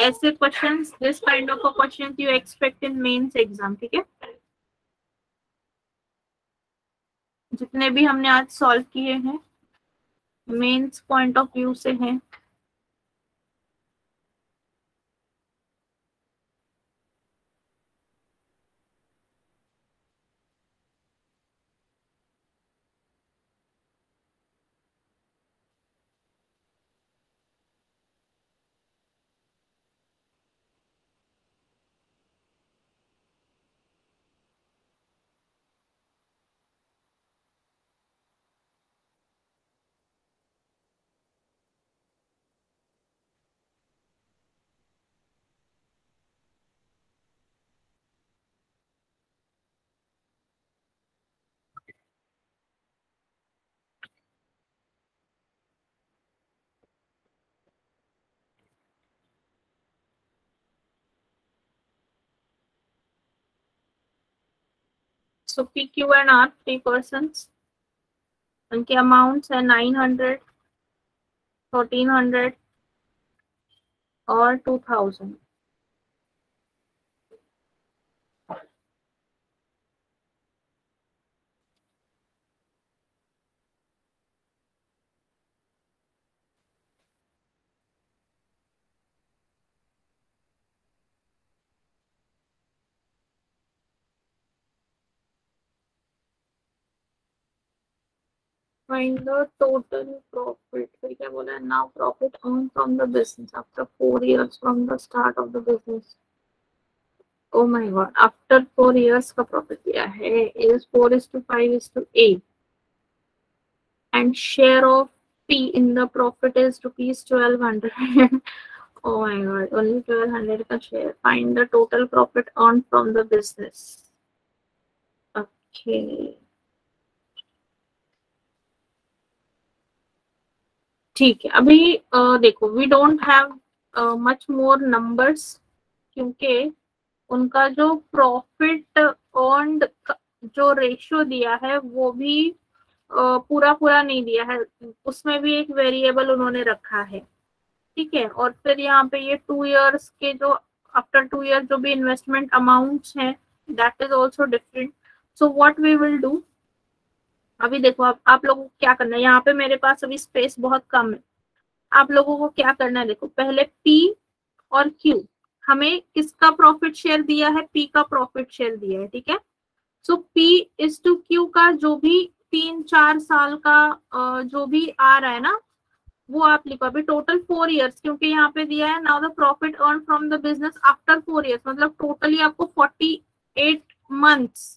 ऐसे questions, this kind of question you expect in mains exam, ठीक है। जितने भी हमने आज सॉल्व किए हैं मेंस पॉइंट ऑफ व्यू से हैं। So P, Q and R 3 persons, उनके अमाउंट्स है 900, 1300 और 2000। Find the total profit, फिर क्या बोला है, now profit earned from the business after 4 years from the start of the business। Oh my god, after 4 years का प्रॉफिट दिया है is 4:5:8 and share of P in the profit is rupees 1200। Oh my god, only 1200 का share। Find the total profit earned from the business। Okay, ठीक है। अभी देखो, we don't have much more numbers, क्योंकि उनका जो प्रॉफिट अर्न्ड जो ratio दिया है वो भी पूरा पूरा नहीं दिया है, उसमें भी एक वेरिएबल उन्होंने रखा है, ठीक है। और फिर यहाँ पे ये 2 इयर्स के जो आफ्टर 2 इयर्स जो भी इन्वेस्टमेंट अमाउंट्स हैं that is also different. So what we will do, अभी देखो आप लोगों को क्या करना है, यहाँ पे मेरे पास अभी स्पेस बहुत कम है। आप लोगों को क्या करना है, देखो पहले P और Q, हमें किसका प्रॉफिट शेयर दिया है, P का प्रॉफिट शेयर दिया है, ठीक है। सो P इज टू Q का जो भी 3-4 साल का जो भी आ रहा है ना, वो आप लिखो। अभी टोटल 4 इयर्स, क्योंकि यहाँ पे दिया है now the profit earn from the business after 4 years, मतलब टोटली आपको 48 मंथ्स,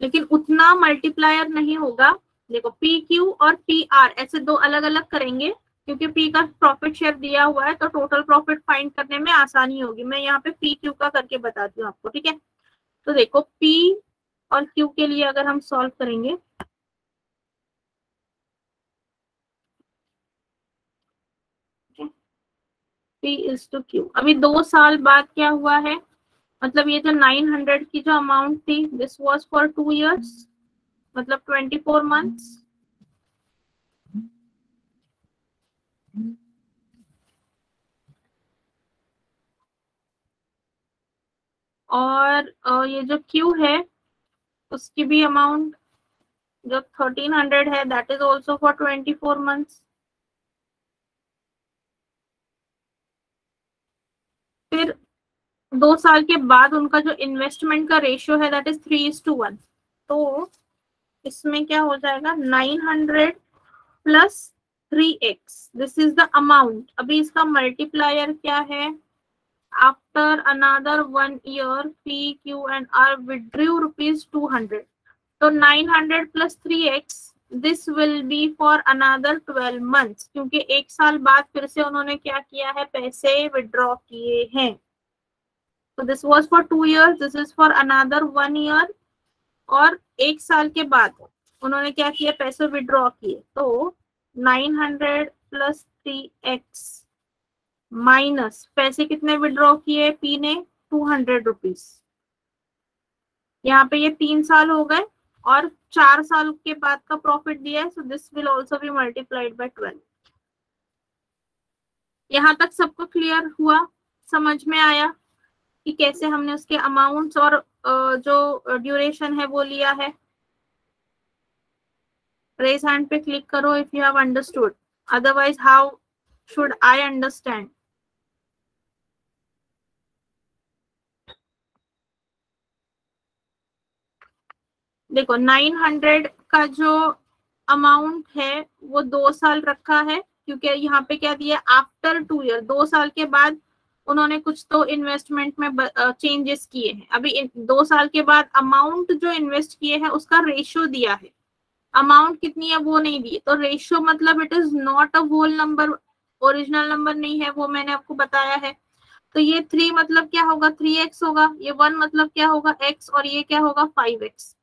लेकिन उतना मल्टीप्लायर नहीं होगा। देखो पी क्यू और पी आर ऐसे दो अलग अलग करेंगे, क्योंकि पी का प्रॉफिट शेयर दिया हुआ है तो टोटल प्रॉफिट फाइंड करने में आसानी होगी। मैं यहाँ पे पी क्यू का करके बताती हूँ आपको, ठीक है। तो देखो पी और क्यू के लिए अगर हम सॉल्व करेंगे, पी इज टू क्यू, अभी 2 साल बाद क्या हुआ है, मतलब ये जो 900 की जो अमाउंट थी दिस वाज फॉर 2 इयर्स, मतलब 24 मंथ्स। और ये जो क्यू है उसकी भी अमाउंट जो 1300 है that is also for 24 months. फिर 2 साल के बाद उनका जो इन्वेस्टमेंट का रेशियो है दैट इज 3:1। तो इसमें क्या हो जाएगा 900 plus 3x, this is the amount. अभी इसका मल्टीप्लायर क्या है, after another 1 year P, Q and R withdrew rupees 200, तो 900 plus 3x this will B for another 12 months, क्योंकि 1 साल बाद फिर से उन्होंने क्या किया है, पैसे विड्रॉ किए हैं। तो this was for 2 years, this is for another 1 year, और 1 साल के बाद उन्होंने क्या किया, पैसे विड्रॉ किए। तो 900 प्लस 3x माइनस पैसे कितने विड्रॉ किए पी ने, 200 रुपीज। यहाँ पे ये 3 साल हो गए और 4 साल के बाद का प्रॉफिट दिया है, so this will also be multiplied by 12। यहाँ तक सबको क्लियर हुआ, समझ में आया कि कैसे हमने उसके अमाउंट्स और जो ड्यूरेशन है वो लिया है। रेज हैंड पे क्लिक करो if you have understood, otherwise how should I understand. देखो 900 का जो अमाउंट है वो 2 साल रखा है, क्योंकि यहाँ पे क्या दिया, आफ्टर 2 year, 2 साल के बाद उन्होंने कुछ तो इन्वेस्टमेंट में चेंजेस किए हैं। अभी 2 साल के बाद अमाउंट जो इन्वेस्ट किए हैं उसका रेशियो दिया है, अमाउंट कितनी है वो नहीं दी। तो रेशियो मतलब it is not a whole number, original number नहीं है, वो मैंने आपको बताया है। तो ये 3 मतलब क्या होगा, 3x होगा, ये 1 मतलब क्या होगा, x, और ये क्या होगा 5x।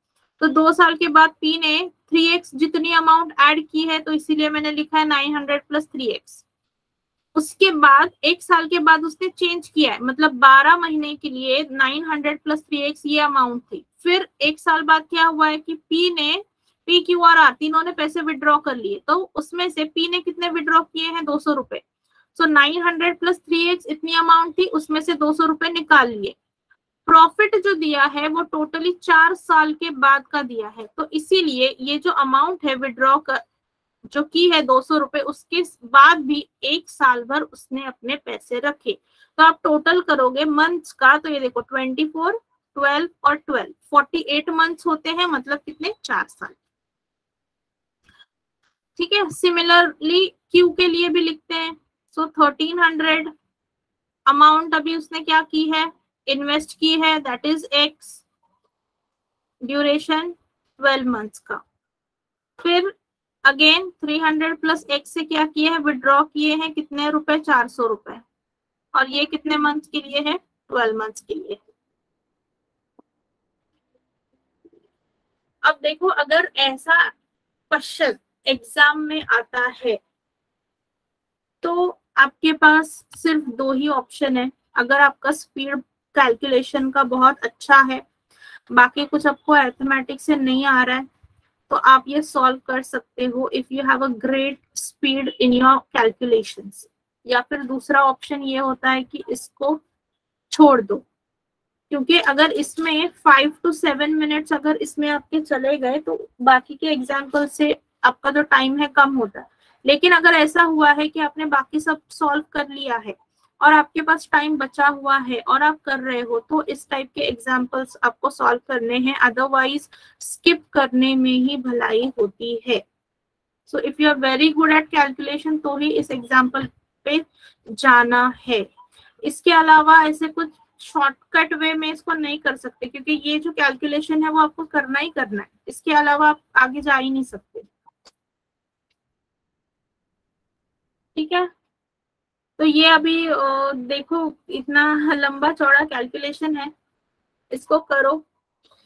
तो 2 साल के बाद p ने 3x जितनी अमाउंट ऐड की है, तो इसीलिए मैंने लिखा है 900 प्लस 3x। उसके बाद 1 साल के बाद उसने चेंज किया है, मतलब 12 महीने के लिए 900 प्लस 3x ये अमाउंट थी। फिर 1 साल बाद क्या हुआ है कि p ने, p, q और r तीनों ने पैसे विड्रॉ कर लिए, तो उसमें से p ने कितने विड्रॉ किए हैं, 200 रुपए। सो 900 प्लस 3x इतनी अमाउंट थी, उसमें से 200 रुपए निकाल लिए। प्रॉफिट जो दिया है वो टोटली 4 साल के बाद का दिया है, तो इसीलिए ये जो अमाउंट है विड्रॉ कर जो की है 200 रुपए, उसके बाद भी 1 साल भर उसने अपने पैसे रखे। तो आप टोटल करोगे मंथ्स का, तो ये देखो 24, 12 और 12, 48 मंथ्स होते हैं, मतलब कितने, 4 साल। ठीक है, सिमिलरली क्यू के लिए भी लिखते हैं। सो 1300 अमाउंट अभी उसने क्या की है, इन्वेस्ट की है, that is x, duration 12 months का। फिर अगेन 300 प्लस एक्स से क्या किया है, विड्रॉ किए हैं कितने रुपए, 400 रुपए, और ये कितने मंथ्स के लिए है, 12 मंथ्स के लिए। अब देखो अगर ऐसा क्वेश्चन एग्जाम में आता है तो आपके पास सिर्फ 2 ही ऑप्शन है। अगर आपका स्पीड कैलकुलेशन का बहुत अच्छा है, बाकी कुछ आपको अरिथमेटिक से नहीं आ रहा है, तो आप ये सॉल्व कर सकते हो if you have a great speed in your calculations. या फिर दूसरा ऑप्शन ये होता है कि इसको छोड़ दो, क्योंकि अगर इसमें 5 to 7 मिनट्स अगर इसमें आपके चले गए तो बाकी के एग्जाम्पल से आपका जो टाइम है कम होता है। लेकिन अगर ऐसा हुआ है कि आपने बाकी सब सॉल्व कर लिया है और आपके पास टाइम बचा हुआ है और आप कर रहे हो, तो इस टाइप के एग्जाम्पल्स आपको सॉल्व करने हैं, अदरवाइज स्किप करने में ही भलाई होती है। So if you are very good at calculation तो ही इस एग्जाम्पल पे जाना है। इसके अलावा ऐसे कुछ शॉर्टकट वे में इसको नहीं कर सकते, क्योंकि ये जो कैलकुलेशन है वो आपको करना ही करना है, इसके अलावा आप आगे जा ही नहीं सकते। ठीक है, तो ये अभी देखो इतना लंबा चौड़ा कैलकुलेशन है, इसको करो।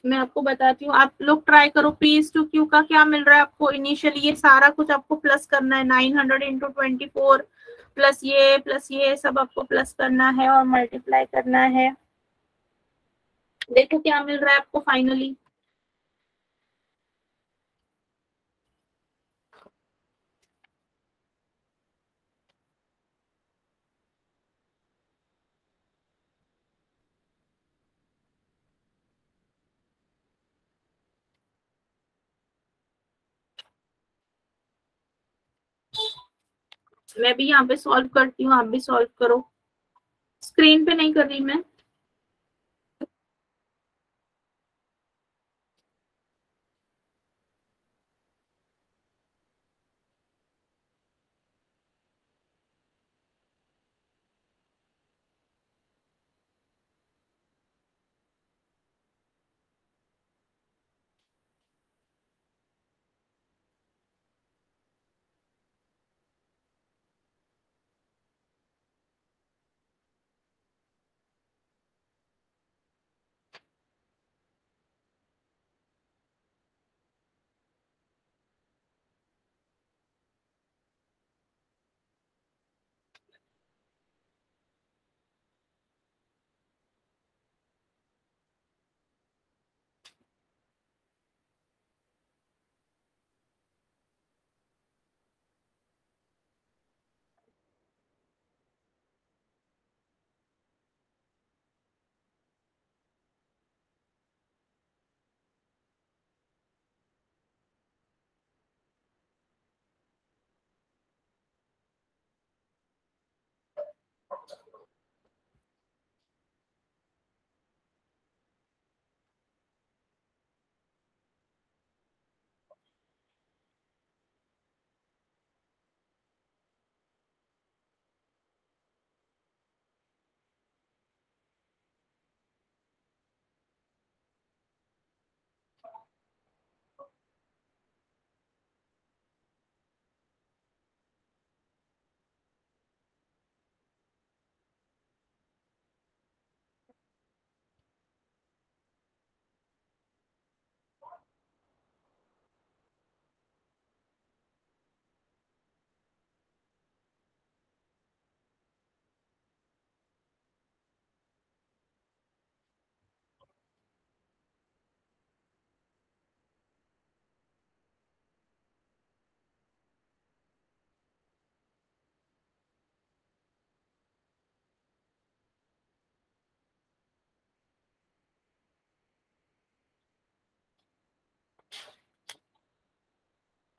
मैं आपको बताती हूँ, आप लोग ट्राई करो। पी इज टू क्यू का क्या मिल रहा है आपको इनिशियली, ये सारा कुछ आपको प्लस करना है, 900 इंटू 24 प्लस ये सब आपको प्लस करना है और मल्टीप्लाई करना है। देखो क्या मिल रहा है आपको फाइनली। मैं भी यहाँ पे सॉल्व करती हूँ, आप भी सॉल्व करो। स्क्रीन पे नहीं कर रही मैं।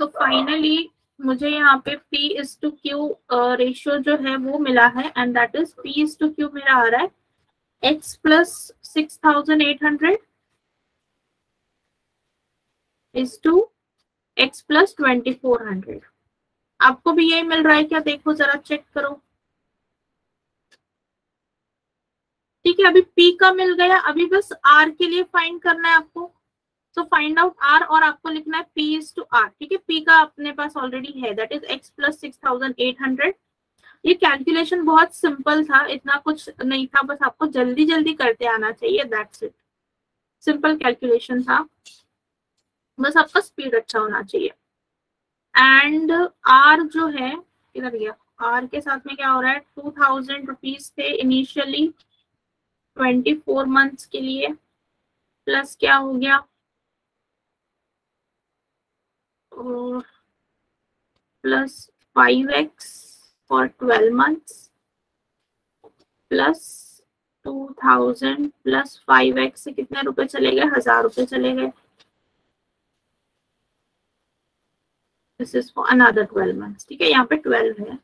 तो फाइनली मुझे यहाँ पे P is to Q ratio जो है वो मिला है, and that is P is to Q मेरा आ रहा है X plus 6800 is to X plus 2400। आपको भी यही मिल रहा है क्या? देखो जरा चेक करो। ठीक है, अभी P का मिल गया, अभी बस R के लिए फाइंड करना है आपको। तो फाइंड आउट R और आपको लिखना है P इज टू R। ठीक है, P का अपने पास ऑलरेडी है, दैट इज X प्लस 6800। ये कैलकुलेशन बहुत सिंपल था, इतना कुछ नहीं था, बस आपको जल्दी जल्दी करते आना चाहिए, दैट्स इट। सिंपल कैलकुलेशन था, बस आपका स्पीड अच्छा होना चाहिए। एंड आर जो है इधर गया, आर के साथ में क्या हो रहा है, 2000 रुपीज थे इनिशियली 24 मंथ्स के लिए, प्लस क्या हो गया, plus 5x for 12 months, plus 2000 plus 5x से कितने रुपए चले गए, 1000 रुपए चले गए। This is for another 12 months. ठीक है, यहाँ पे 12 है।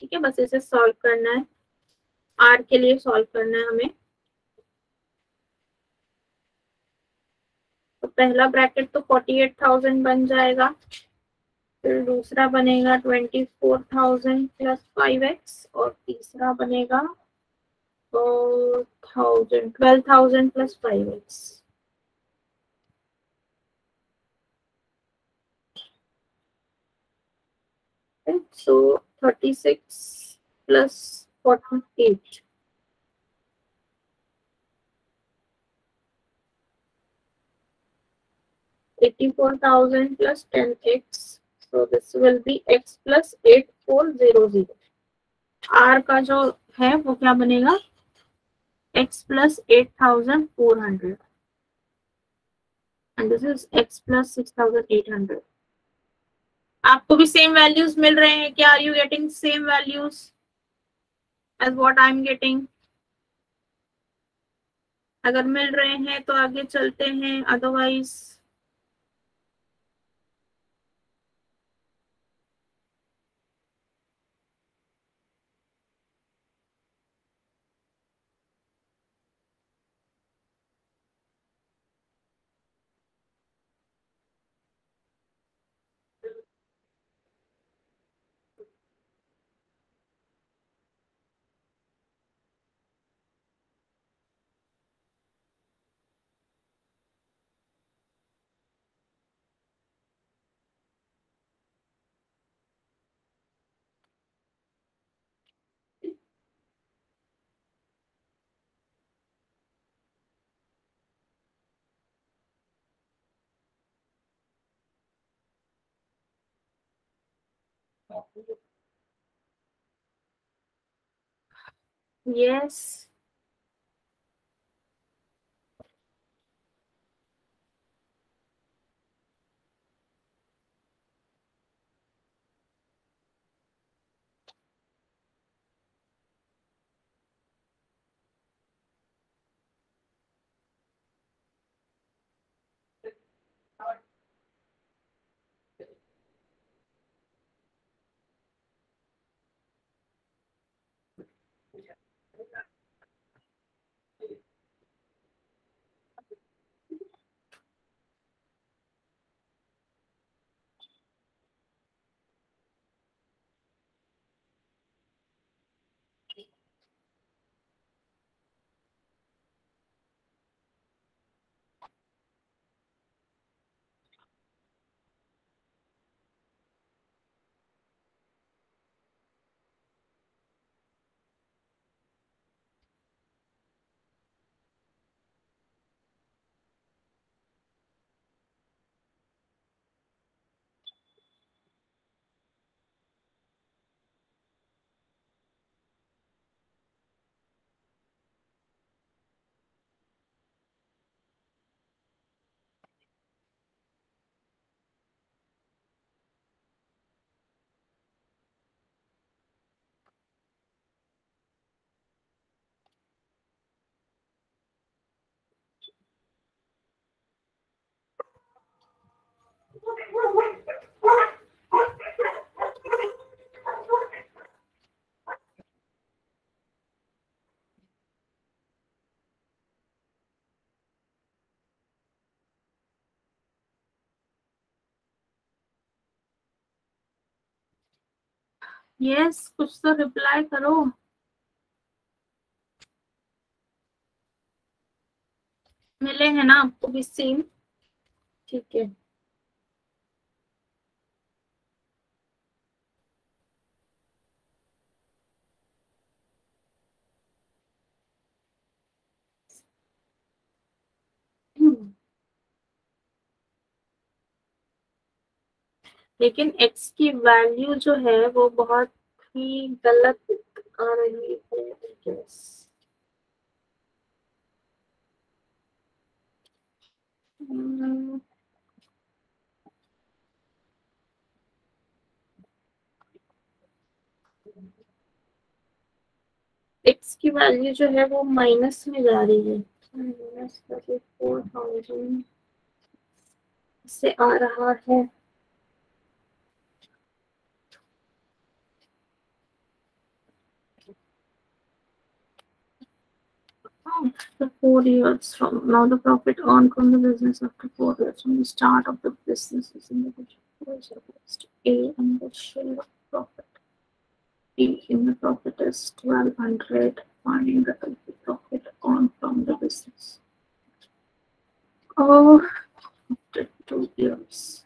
ठीक है, बस इसे सॉल्व करना है, आर के लिए सॉल्व करना है हमें। तो पहला ब्रैकेट तो 48,000 बन जाएगा, फिर दूसरा बनेगा 24,000 प्लस 5x, और तीसरा बनेगा 12,000 plus 5x। So 36 plus 48. 84,000 plus 10x. So this will be x plus 8400. R का जो है वो क्या बनेगा, x plus 8,400 and this is x plus 6,800. आपको भी सेम वैल्यूज मिल रहे हैं क्या? Are you getting same values as what I am getting? अगर मिल रहे हैं तो आगे चलते हैं, अदरवाइज यस। यस, कुछ तो रिप्लाई करो। मिले हैं ना आपको भी सेम? ठीक है। लेकिन x की वैल्यू जो है वो बहुत ही गलत आ रही है, I guess। x की वैल्यू जो है वो माइनस में जा रही है, माइनस 34,000 से आ रहा है। After 4 years from now, the profit earned from the business after 4 years from the start of the business is in the A, and the share of profit B in the profit is 1,200. Find the profit earned from the business. Oh, after 2 years.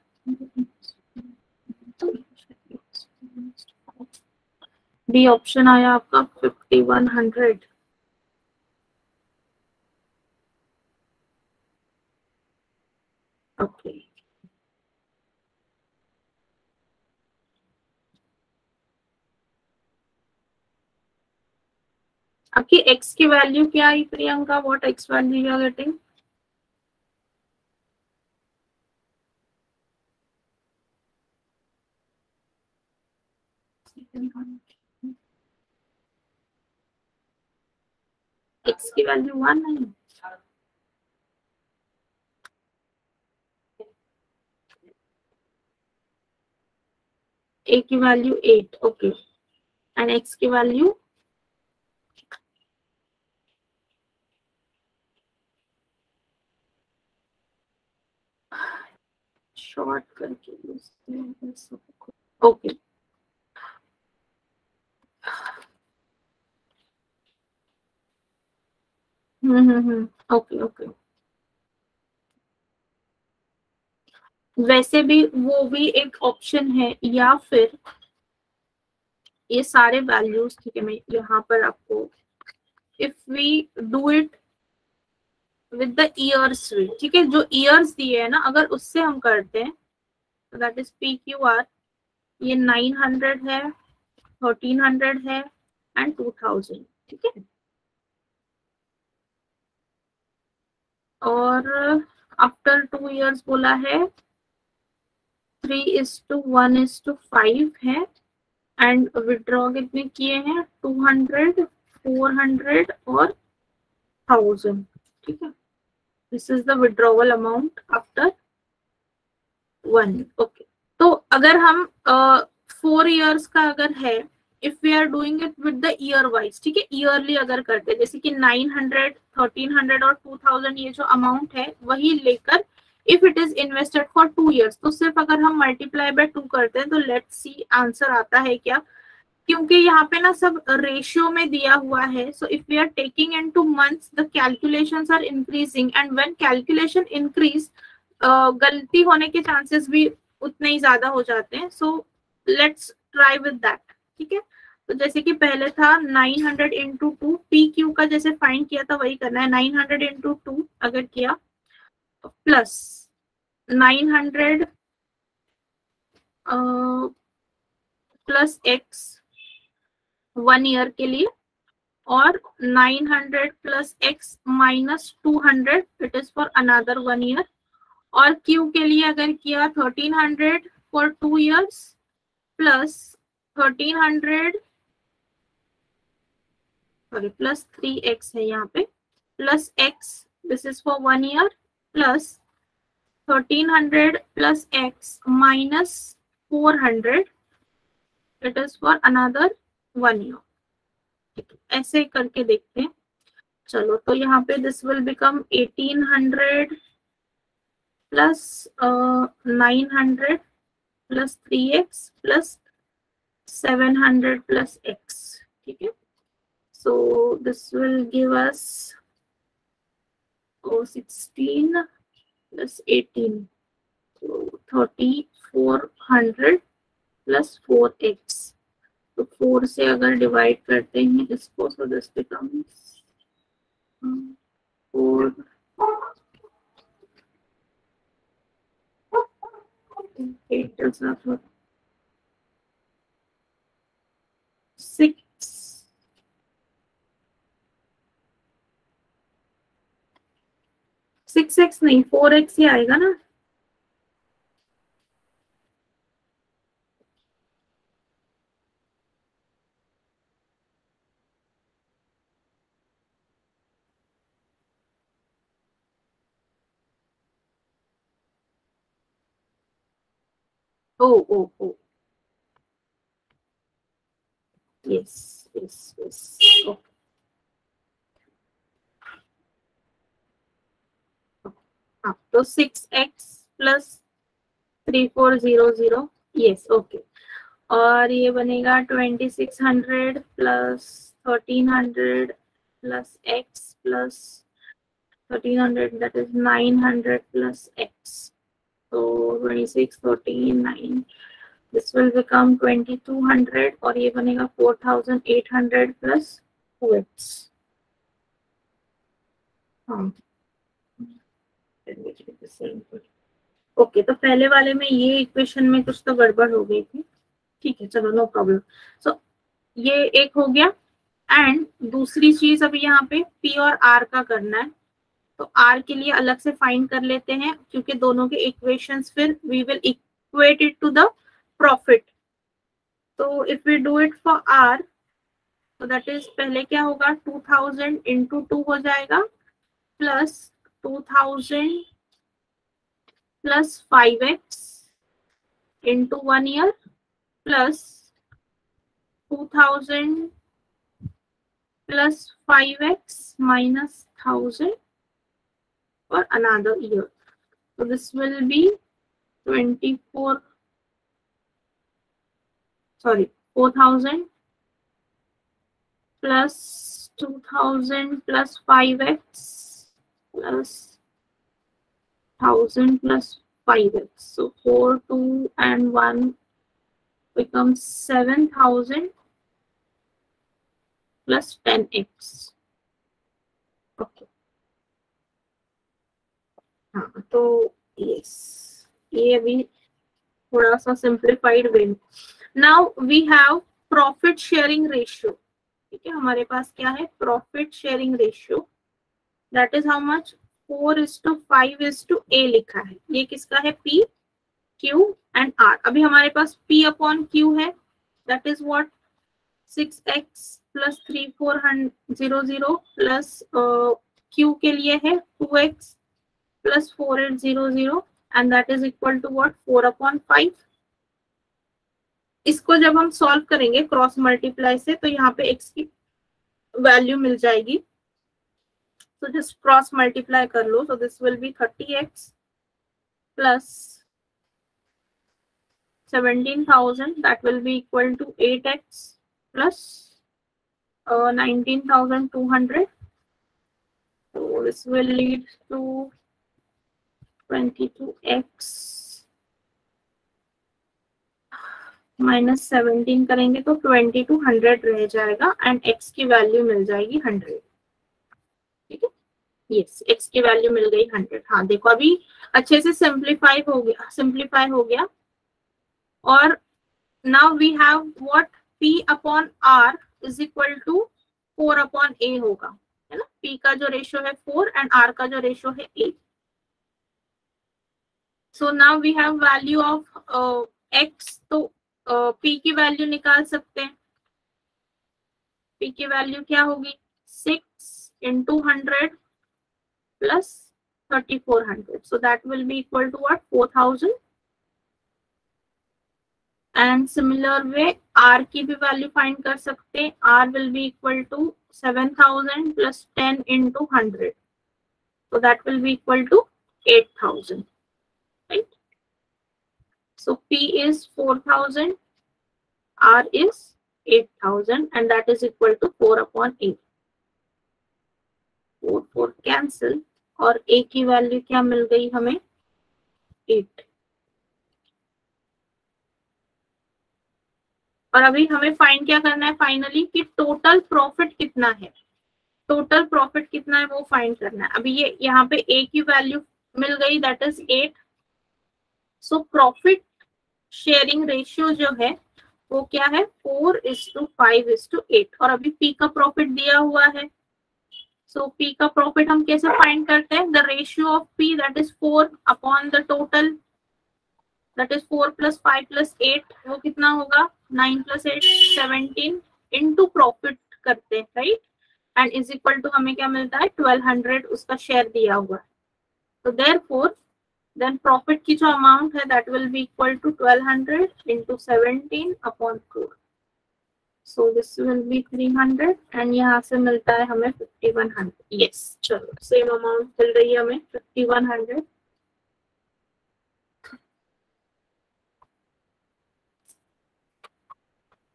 B option आया आपका 5,100। Okay, आपकी X की value क्या आई Priyanka? What X value you are getting? x की value 1 है, a की value 8, okay, and x की वैल्यू शॉर्ट करके ओके, ओके ओके। वैसे भी वो भी एक ऑप्शन है, या फिर ये सारे वैल्यूज, ठीक है, मैं यहाँ पर आपको, if we do it with the years way, ठीक है, जो ईयर्स दिए है ना, अगर उससे हम करते हैं, दैट इज PQR, ये 900 है, 1300 है एंड 2000, ठीक है। और आफ्टर 2 इयर्स बोला है 3:1:5 है, एंड विड्रॉ कितने किए हैं, 200, 400 और 1000, ठीक है। This is the withdrawal amount after 1, okay. तो अगर हम 4 इयर्स का अगर है, if we are doing it with the year wise, ठीक है, ईयरली अगर करते हैं, जैसे कि 900, 1300 और 2000, ये जो अमाउंट है वही लेकर, if it is invested for 2 years, तो सिर्फ अगर हम मल्टीप्लाई बाय 2 करते हैं तो लेट्स सी आंसर आता है क्या, क्योंकि यहाँ पे ना सब रेशियो में दिया हुआ है। So if we are taking into months, the calculations are increasing, and when calculation increase, गलती होने के चांसेस भी उतने ही ज्यादा हो जाते हैं। So let's try with that, ठीक है। तो जैसे कि पहले था 900 इंटू 2, PQ का जैसे फाइंड किया था वही करना है, 900 इंटू 2 अगर किया, प्लस 900 प्लस x 1 ईयर के लिए, और 900 plus x minus 200, it is for another 1 year. और Q के लिए अगर किया 1300 for 2 years, plus 1300, sorry plus 3x है यहाँ पे, plus x, this is for 1 year, plus 1300 plus x minus 400, it is for another 1 year. ऐसे करके देखते हैं। चलो, तो यहाँ पे this will become 1800 plus 900 plus 3x plus 700 plus x, ठीक है। So this will give us 16 plus 18, so 3400 plus 4x। तो 4 से अगर डिवाइड करते हैं इसको, so this becomes 4, 8 does not work, 6, 6x नहीं 4x ही आएगा ना। ओ ओ ओ, यस यस यस, ओके। हाँ, तो 6x प्लस 3400, यस, ओके। और ये बनेगा 2600 plus 1300 plus x plus 1300, that is 900 plus x, तो 26, 14, 9, दिस विल बिकम 2200, और ये बनेगा 4800 प्लस 2x। हाँ, ओके, तो पहले वाले में ये इक्वेशन में कुछ तो गड़बड़ हो गई थी, ठीक है, चलो नो प्रॉब्लम। सो ये एक हो गया, एंड दूसरी चीज अभी यहाँ पे P और R का करना है। तो R के लिए अलग से फाइंड कर लेते हैं, क्योंकि दोनों के इक्वेशंस फिर we will equate it to the profit. तो if we do it for R, तो दैट इज पहले क्या होगा 2000 इंटू 2 हो जाएगा plus 2000 plus 5x into 1 year plus 2000 plus 5x minus 1000 for another year. So this will be 4000 plus 2000 plus 5x plus 1000 plus 5x. So 4, 2 and 1 becomes 7000 plus 10x. Okay. हाँ तो yes ये अभी थोड़ा सा सिंप्लीफाइड वे में. Now we have profit sharing ratio. ठीक है, हमारे पास क्या है profit sharing ratio. That is how much 4:5:a लिखा है. ये किसका है P, Q एंड R. अभी हमारे पास P अपॉन Q है. That is what 6x plus 3400 plus Q के लिए है 2x plus 4800 and that is equal to what 4/5. इसको जब हम सॉल्व करेंगे क्रॉस मल्टीप्लाई से तो यहाँ पे x की वैल्यू मिल जाएगी. तो जस्ट क्रॉस मल्टीप्लाई कर लो. so this will be 30x plus 17,000 that will be equal to 8x plus 19,200. so this will lead to 22x minus 17 करेंगे तो 2200 रह जाएगा एंड x की वैल्यू मिल जाएगी 100. ठीक है, यस x की वैल्यू मिल गई 100. हाँ देखो अभी अच्छे से सिंप्लीफाई हो गया. और now we have what p upon r is equal to 4/a होगा, है ना. p का जो रेशियो है 4 एंड r का जो रेशियो है 8. So now we have value of x. तो p की वैल्यू निकाल सकते हैं. p की वैल्यू क्या होगी 6 into 100 plus 3400. So that will be equal to what 4000. And similar way r की भी वैल्यू फाइंड कर सकते हैं. r will be equal to 7000 plus 10 into 100. So that will be equal to 8000. Right? So p is 4000, r is 8000 and that is equal to 4/8. 4 cancel और a की value क्या मिल गई हमें 8. और अभी हमें फाइंड क्या करना है फाइनली कि टोटल प्रॉफिट कितना है. टोटल प्रॉफिट कितना है वो फाइंड करना है. अभी ये यहाँ पे a की वैल्यू मिल गई that is 8. So profit sharing ratio जो है वो क्या है 4:5:8. और अभी p का प्रॉफिट दिया हुआ है. सो p का प्रॉफिट हम कैसे फाइंड करते हैं. The ratio of p that is 4 upon the total that is 4 + 5 + 8 वो कितना होगा 9 + 8 17 इनटू प्रॉफिट करते हैं right. And is equal to हमें क्या मिलता है 1200 उसका शेयर दिया हुआ है. तो देयरफॉर देन प्रॉफिट की जो अमाउंट है that will be equal to 1200 into 17 upon 4. So this will be 300 and यहाँ से मिलता है हमें 5100. यस चलो सेम अमाउंट मिल रही है हमें 5100.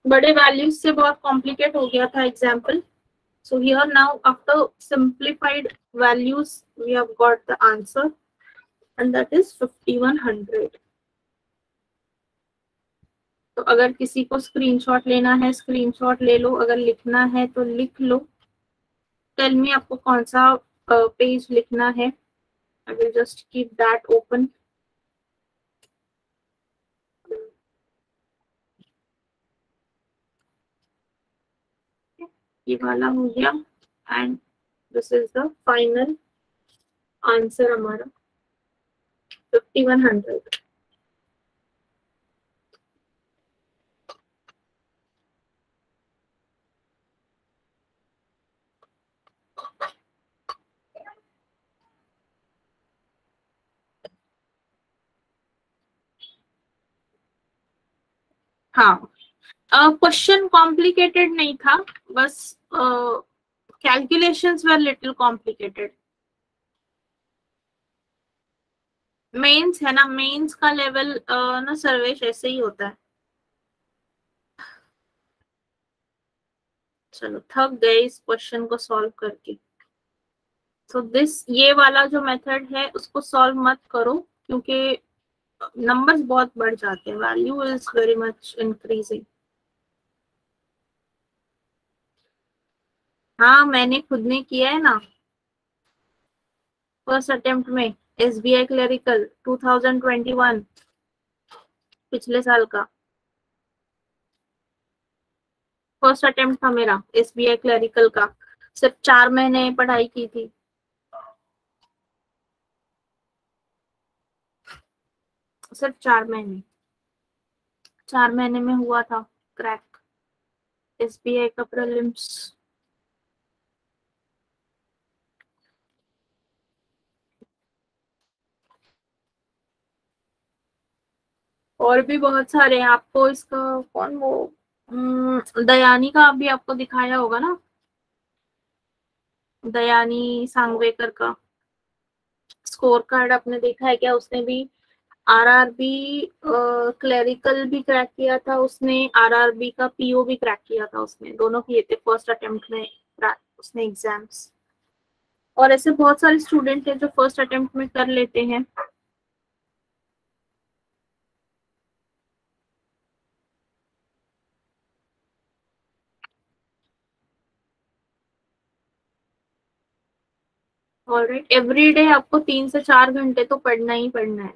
बड़े वैल्यूज से बहुत कॉम्प्लिकेट हो गया था example. So here now after simplified values we have got the answer and that is 5100. तो अगर किसी को स्क्रीनशॉट लेना है स्क्रीनशॉट ले लो. अगर लिखना है तो लिख लो. टेल मी आपको कौन सा पेज लिखना है. I will just keep that open. ये वाला हो गया and this is the final answer हमारा 5100. हाँ, क्वेश्चन कॉम्प्लिकेटेड नहीं था, बस calculations were little complicated. Mains है ना, मेंस का लेवल ना सर्वेश ऐसे ही होता है। चलो थक गए इस क्वेश्चन को सॉल्व करके। तो ये वाला जो मेथड है उसको सॉल्व मत करो, क्योंकि नंबर्स बहुत बढ़ जाते हैं, value is very much increasing. हाँ मैंने खुद ने किया है ना, फर्स्ट अटेम्प्ट में SBI क्लरिकल 2021, पिछले साल का फर्स्ट अटेम्प्ट था मेरा SBI क्लरिकल का। सिर्फ 4 महीने पढ़ाई की थी, सिर्फ 4 महीने में हुआ था क्रैक SBI का प्रीलिम्स। और भी बहुत सारे हैं, आपको इसका कौन वो दयानी का भी आपको दिखाया होगा ना, दयानी सांगवेकर का स्कोर कार्ड आपने देखा है क्या? उसने भी RRB क्लरिकल भी क्रैक किया था, उसने RRB का PO भी क्रैक किया था, उसने दोनों किए थे फर्स्ट अटेम्प्ट में उसने एग्जाम्स। और ऐसे बहुत सारे स्टूडेंट हैं जो फर्स्ट अटेम्प्ट में कर लेते हैं। ऑलराइट, एवरीडे आपको 3 से 4 घंटे तो पढ़ना ही पढ़ना है।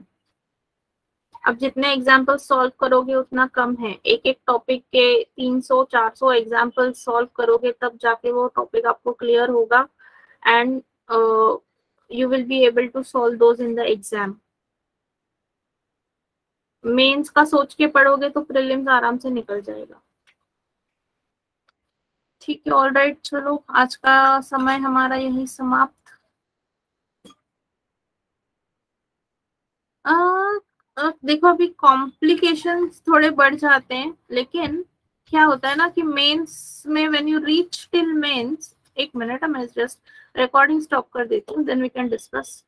अब जितने एग्जाम्पल सॉल्व करोगे उतना कम है, एक एक टॉपिक के 300-400 एग्जाम्पल सॉल्व करोगे तब जाके वो टॉपिक आपको क्लियर होगा, and you will be able to solve those in the exam. Mains का सोच के पढ़ोगे तो प्रीलिम्स आराम से निकल जाएगा। ठीक है, ऑलराइट, चलो आज का समय हमारा यही समाप्त। देखो अभी कॉम्प्लिकेशंस थोड़े बढ़ जाते हैं, लेकिन क्या होता है ना कि मेंस में when you reach till mains, एक मिनट मैं जस्ट रिकॉर्डिंग स्टॉप कर देती हूँ, देन वी कैन डिस्कस।